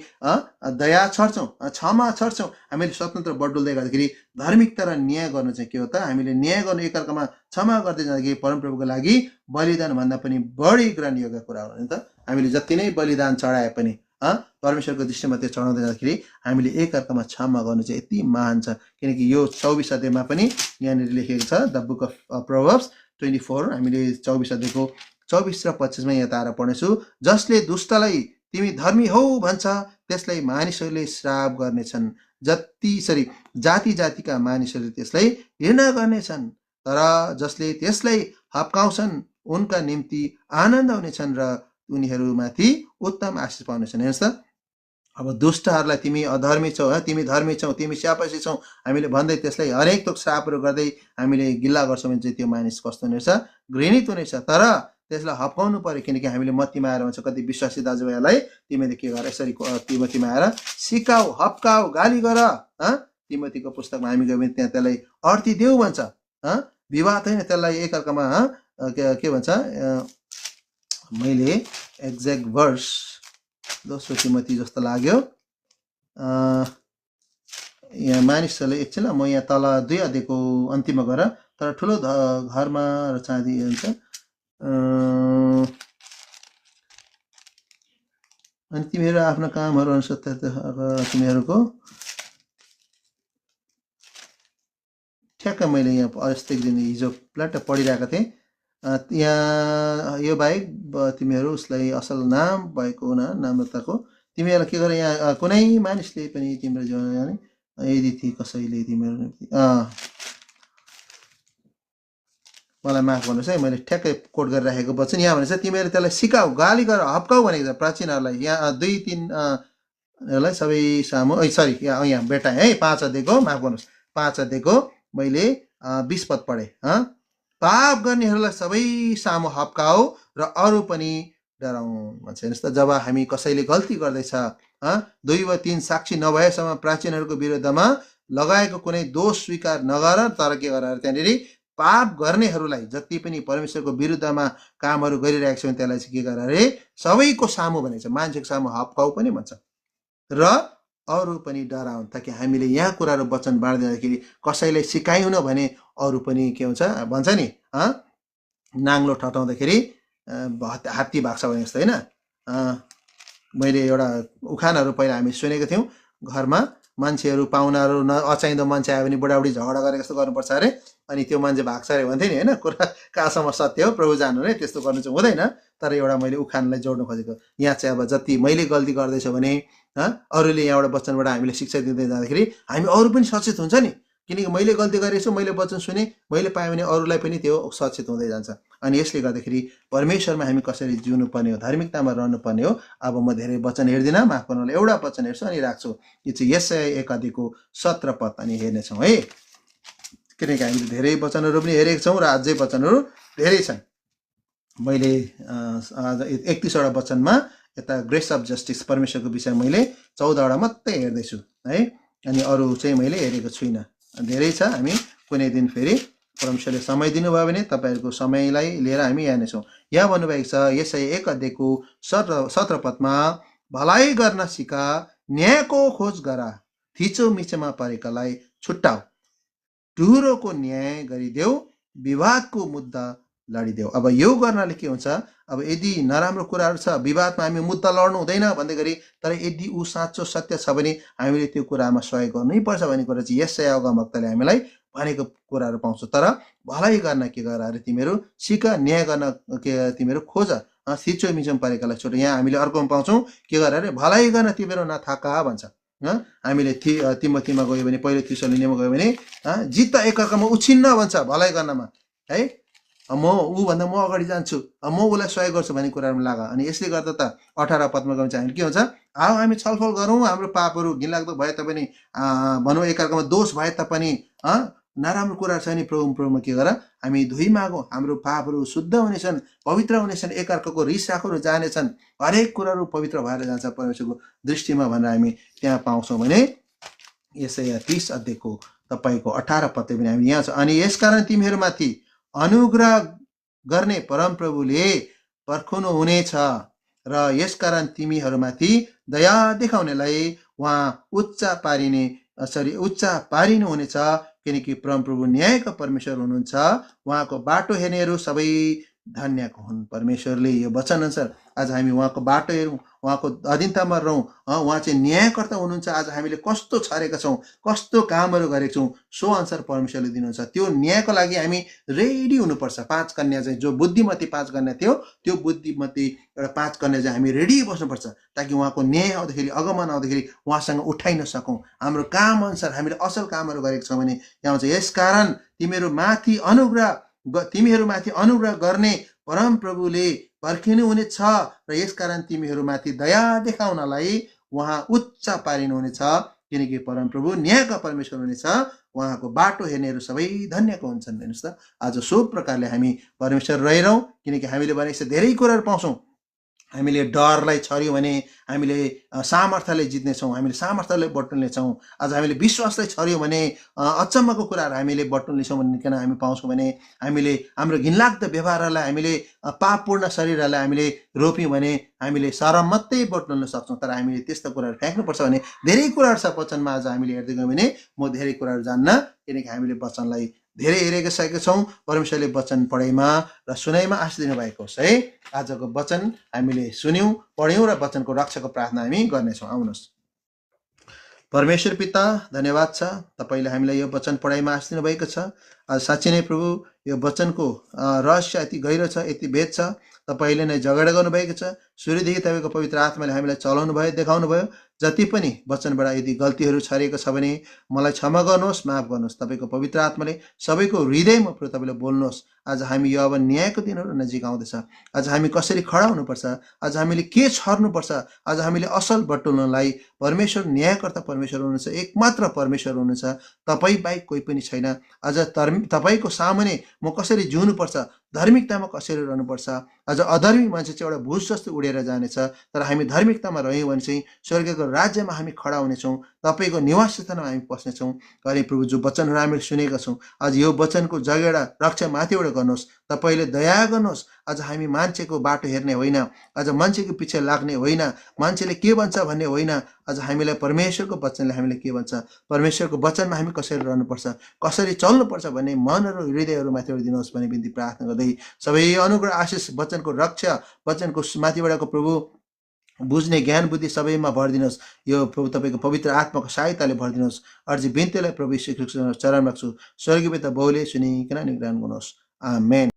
दया छर्छौँ, क्षमा छर्छौँ, हामीले स्वतन्त्र बटुल्दै गर्दाखेरि धार्मिकता र न्याय गर्नु चाहिँ के हो त? हामीले न्याय गर्नु, एकअर्कामा क्षमा गर्दै जाँदाखेरि परमप्रभुको लागि बलिदानभन्दा पनि बढी ग्रहण योग्य कुरा हो नि त। हामीले जति नै बलिदान चढाए पनि परमेश्वरको दृष्टिमा त्यो चढाउँदै जाँदाखेरि हामीले एकअर्कामा क्षमा गर्नु चाहिँ यति महान छ। किनकि यो 24 अध्यायमा पनि यहाँनिर लेखेको छ, द बुक अफ प्रोभर्ब्स 24, हामीले 24 अध्यायको 24 र 25मा यहाँ तारा पढ्नेछु। जसले दुष्टलाई तिमी धर्मी हौ भन्छ त्यसलाई मानिसहरूले श्राप गर्नेछन्, जाति जातिका मानिसहरूले त्यसलाई घृणा गर्नेछन्, तर जसले त्यसलाई हप्काउँछन् उनका निम्ति आनन्द हुनेछन् र उनीहरूमाथि उत्तम आशिष पाउनेछन्। हेर्नुहोस् त, अब दुष्टहरूलाई तिमी अधर्मी छौ, तिमी धर्मी छौ, तिमी स्यापसी छौ हामीले भन्दै त्यसलाई हरेक थोक श्रापहरू गर्दै हामीले गिल्ला गर्छौँ भने चाहिँ त्यो मानिस कस्तो हुनेछ? घृणित हुनेछ। तर त्यसलाई हप्काउनु पर्यो। किनकि हामीले मत्तीमा आएर भन्छ कति विश्वासी दाजुभाइहरूलाई तिमीले के गर, यसरी तिमोथीमा आएर सिकाऊ, हप्काऊ, गाली गर। तिमोथीको पुस्तकमा हामी गयो भने त्यहाँ त्यसलाई अर्थी देऊ भन्छ। विवाद होइन, त्यसलाई एकअर्कामा के भन्छ, मैले एक्ज्याक्ट वर्स 2 तिमोथी जस्तो लाग्यो। यहाँ मानिसहरूले एकछिन, म यहाँ तल 2 अध्यायको अन्तिममा गएर, तर ठुलो घरमा र चाँदी हुन्छ अनि तिमीहरू आफ्नो कामहरू अनुसार तिमीहरूको ठ्याक्क मैले यहाँ अस्तिको दिन हिजो प्लाट पढिरहेको थिएँ। यहाँ यो बाहेक तिमीहरू उसलाई असल नाम भएको नम्रताको तिमीहरूलाई के गर, यहाँ कुनै मानिसले पनि तिम्रो जीवन यदि कसैले तिमीहरू मलाई माफ गर्नुहोस् है, मैले ठ्याक्कै कोड गरिराखेको वचन यहाँ भनेको छ तिमीहरू त्यसलाई सिकाऊ, गाली गर, हप्काऊ भनेको छ प्राचीनहरूलाई। यहाँ 2-3 सबै सामु सरी यहाँ बेटा है 5 अध्यायको, माफ गर्नुहोस् 5 अध्यायको मैले 20 पद पढेँ। पाप गर्नेहरूलाई सबै सामु हप्काऊ र अरू पनि डराउँ भन्छ। हेर्नुहोस् त, जब हामी कसैले गल्ती गर्दैछ 2 वा 3 साक्षी नभएसम्म प्राचीनहरूको विरुद्धमा लगाएको कुनै दोष स्वीकार नगर, तर के गर, त्यहाँनिर पाप गर्नेहरूलाई जति पनि परमेश्वरको विरुद्धमा कामहरू गरिरहेको छ त्यसलाई चाहिँ के गर अरे सबैको सामु भनेको छ, मान्छेको सामु हप्काऊ पनि भन्छ र अरू पनि डराउन्। ताकि हामीले यहाँ कुराहरू वचन बाँड्दाखेरि कसैलाई सिकाइहुन भने अरू पनि के हुन्छ भन्छ नि, नाङ्लो ठटाउँदाखेरि हात्ती भाग्छ भने जस्तो होइन। मैले एउटा उखानहरू पहिला हामी सुनेको थियौँ, घरमा मान्छेहरू पाहुनाहरू अचाहिँदो मान्छे आयो भने बुढाबुढी झगडा गरेको जस्तो गर्नुपर्छ अरे, अनि त्यो मान्छे भाग्छ अरे भन्थ्यो नि होइन। कुरा कहाँसम्म सत्य हो प्रभु जानु नै, त्यस्तो गर्नु चाहिँ हुँदैन। तर एउटा मैले उखानलाई जोड्नु खोजेको यहाँ चाहिँ, अब जति मैले गल्ती गर्दैछु भने अरूले यहाँबाट वचनबाट हामीले शिक्षा दिँदै जाँदाखेरि हामी अरू पनि सचेत हुन्छ नि। किनकि मैले गल्ती गरेको छु, मैले वचन सुने, मैले पाएँ भने अरूलाई पनि त्यो सचेत हुँदै जान्छ। अनि यसले गर्दाखेरि परमेश्वरमा हामी कसरी जिउनु पर्ने हो, धार्मिकतामा रहनु पर्ने हो। अब म धेरै वचन हेर्दिनँ, माफ गर्नुलाई एउटा वचन हेर्छु अनि राख्छु। यो चाहिँ यशाया 1 अध्यायको 17 पद अनि हेर्नेछौँ है। किनकि हामीले धेरै वचनहरू पनि हेरेको छौँ र अझै वचनहरू धेरै छन्। मैले 31वटा वचनमा यता ग्रेस अफ जस्टिस परमेश्वरको विषय मैले 14वटा मात्रै हेर्दैछु है, अनि अरू चाहिँ मैले हेरेको छुइनँ। धेरै छ, हामी कुनै दिन फेरि परमेश्वरले समय दिनुभयो भने तपाईँहरूको समयलाई लिएर हामी हेर्नेछौँ। यहाँ भन्नुभएको छ यशाया 1 अध्यायको 17 पदमा, भलाइ गर्न सिका, न्यायको खोज गर, थिचो मिचोमा परेकालाई छुट्टाऊ, टुहुरोको न्याय गरिदेऊ, विवादको मुद्दा लडिदेऊ। अब यो गर्नाले के हुन्छ, अब यदि नराम्रो कुराहरू छ, विवादमा हामी मुद्दा लड्नु हुँदैन भन्दै गरी, तर यदि ऊ साँचो सत्य छ भने हामीले त्यो कुरामा सहयोग गर्नै पर्छ भन्ने कुरा चाहिँ यशाया अगमवक्ताले हामीलाई भनेको कुराहरू पाउँछौँ। तर भलाइ गर्न के गर अरे तिमीहरू, सिक, न्याय गर्न के तिमीहरू खोज, थिचोमिचोम परेकालाई छोटो। यहाँ हामीले अर्कोमा पाउँछौँ के गर अरे, भलाइ गर्न तिमीहरू नथाका भन्छ। हामीले तिमोथीमा गयो भने, पहिलो थिस्सलुनिकेमा गयो भने जित्त एकअर्कामा उछिन्न भन्छ भलाइ गर्नमा है। म ऊभन्दा म अगाडि जान्छु, म उसलाई सहयोग गर्छु भन्ने कुराहरूमा लाग। अनि यसले गर्दा त 18 पदमा गयो भने के हुन्छ, आओ हामी छलफल गरौँ, हाम्रो पापहरू घिनलाग्दो भए तापनि भनौँ एकअर्कामा दोष भए तापनि नराम्रो कुराहरू छ भने प्रभुमा के गर, हामी धोइ मागौँ, हाम्रो पापहरू शुद्ध हुनेछन्, पवित्र हुनेछन्, एकअर्काको रिस राखहरू जानेछन्, हरेक कुराहरू पवित्र भएर जान्छ परमेश्वरको दृष्टिमा भनेर हामी त्यहाँ पाउँछौँ भने यशाया 30 अध्यायको तपाईँको 18 पदले पनि हामी यहाँ छ। अनि यसकारण तिमीहरूमाथि अनुग्रह गर्ने परमप्रभुले पर्खनु हुनेछ र यसकारण तिमीहरूमाथि दया देखाउनेलाई उहाँ उच्च पारिनु हुनेछ, किनकि परमप्रभु न्यायका परमेश्वर हुनुहुन्छ, उहाँको बाटो हेर्नेहरू सबै धन्यको हुन्। परमेश्वरले यो वचन अनुसार आज हामी उहाँको बाटो हेरौँ, उहाँको अधीनतामा रहौँ। उहाँ चाहिँ न्यायकर्ता हुनुहुन्छ। आज हामीले कस्तो छरेका छौँ, कस्तो कामहरू गरेका छौँ, सो अनुसार परमेश्वरले दिनुहुन्छ। त्यो न्यायको लागि हामी रेडी हुनुपर्छ। 5 कन्या चाहिँ, जो बुद्धिमती 5 कन्या थियो, त्यो बुद्धिमती एउटा 5 कन्या चाहिँ हामी रेडी बस्नुपर्छ, ताकि उहाँको न्याय आउँदाखेरि, आगमन आउँदाखेरि उहाँसँग उठाइन सकौँ। हाम्रो काम अनुसार हामीले असल कामहरू गरेका छौँ भने यहाँ हुन्छ, यसकारण तिमीहरूमाथि अनुग्रह गर्ने परमप्रभुले पर्खिनु हुनेछ र यसकारण तिमीहरूमाथि दया देखाउनलाई उहाँ उच्च पारिनुहुनेछ, किनकि परमप्रभु न्यायका परमेश्वर हुनेछ, उहाँको बाटो हेर्नेहरू सबै धन्यको हुन्छन्। हेर्नुहोस् त, आज सो प्रकारले हामी परमेश्वर रहिरहँ, किनकि हामीले भने यस्तो धेरै कुराहरू पाउँछौँ। हामीले डरलाई छर्यौँ भने हामीले सामर्थ्यले जित्नेछौँ, हामीले सामर्थ्यले बटुल्नेछौँ। आज हामीले विश्वासलाई छर्यौँ भने अचम्मको कुराहरू हामीले बटुल्नेछौँ भनिकन हामी पाउँछौँ भने हामीले हाम्रो घिनलाग्दो व्यवहारलाई, हामीले पापपूर्ण शरीरहरूलाई हामीले रोप्यौँ भने हामीले शरम मात्रै बटुल्न सक्छौँ। तर हामीले त्यस्तो कुराहरू फ्याँक्नुपर्छ भने धेरै कुराहरू छ वचनमा। आज हामीले हेर्दै गयौँ भने म धेरै कुराहरू जान्न, किनकि हामीले वचनलाई धेरै हेरेका सकेका छौँ। परमेश्वरले वचन पढाइमा र सुनाइमा आशिष दिनुभएको होस् है। आजको वचन हामीले सुन्यौँ, पढ्यौँ र वचनको रक्षाको प्रार्थना हामी गर्नेछौँ। आउनुहोस्। परमेश्वर पिता, धन्यवाद छ तपाईँले हामीलाई यो वचन पढाइमा आशिष दिनुभएको छ। आज साँच्चै नै प्रभु, यो वचनको रहस्य यति गहिरो छ, यति भेद छ। तपाईँले नै जगडा गर्नुभएको छ। सुरुदेखि तपाईँको पवित्र आत्माले हामीलाई चलाउनु भयो, देखाउनु भयो। जति पनि वचनबाट यदि गल्तीहरू छरिएको छ भने मलाई क्षमा गर्नुहोस्, माफ गर्नुहोस्। तपाईँको पवित्र आत्माले सबैको हृदयमा प्रभु तपाईँले बोल्नुहोस्। आज हामी यो अब न्यायको दिनहरू नजिक आउँदैछ। आज हामी कसरी खडा हुनुपर्छ, आज हामीले के छर्नुपर्छ, आज हामीले असल बटुल्नलाई परमेश्वर न्यायकर्ता परमेश्वर हुनुहुन्छ, एकमात्र परमेश्वर हुनुहुन्छ। तपाईँ बाहेक कोही पनि छैन। आज तपाईँको सामुने म कसरी जिउनुपर्छ, धार्मिकतामा कसरी रहनुपर्छ। आज अधर्मी मान्छे चाहिँ एउटा भुस जस्तो उडेर जानेछ, तर हामी धार्मिकतामा रह्यौँ भने चाहिँ स्वर्गको राज्यमा हामी खडा हुनेछौँ, तपाईँको निवास स्थानमा हामी पस्नेछौँ। अरे प्रभु, जो वचनहरू हामीले सुनेका छौँ, आज यो वचनको जगेडा रक्षा माथिबाट गर्नुहोस्। तपाईँले दया गर्नुहोस्। आज हामी मान्छेको बाटो हेर्ने होइन, आज मान्छेको पछि लाग्ने होइन, मान्छेले के भन्छ भन्ने होइन। आज हामीलाई परमेश्वरको वचनले हामीले के भन्छ, परमेश्वरको वचनमा हामी कसरी रहनुपर्छ, कसरी चल्नुपर्छ भन्ने मनहरू, हृदयहरूमाथिबाट दिनुहोस् भन्ने बिन्ती प्रार्थना गर्दै सबै अनुग्रह, आशिष, वचनको रक्षा, वचनको माथिबाटको प्रभु बुझ्ने ज्ञान बुद्धि सबैमा भरिदिनुहोस्। यो प्रभु तपाईँको पवित्र आत्माको सहायताले भरिदिनुहोस्। अर्जी बिन्तीलाई प्रभु यीशु ख्रीष्टको चरण राख्छु। स्वर्गीय पिता, बाउले सुनिकन निग्रहण गर्नुहोस्। आमेन।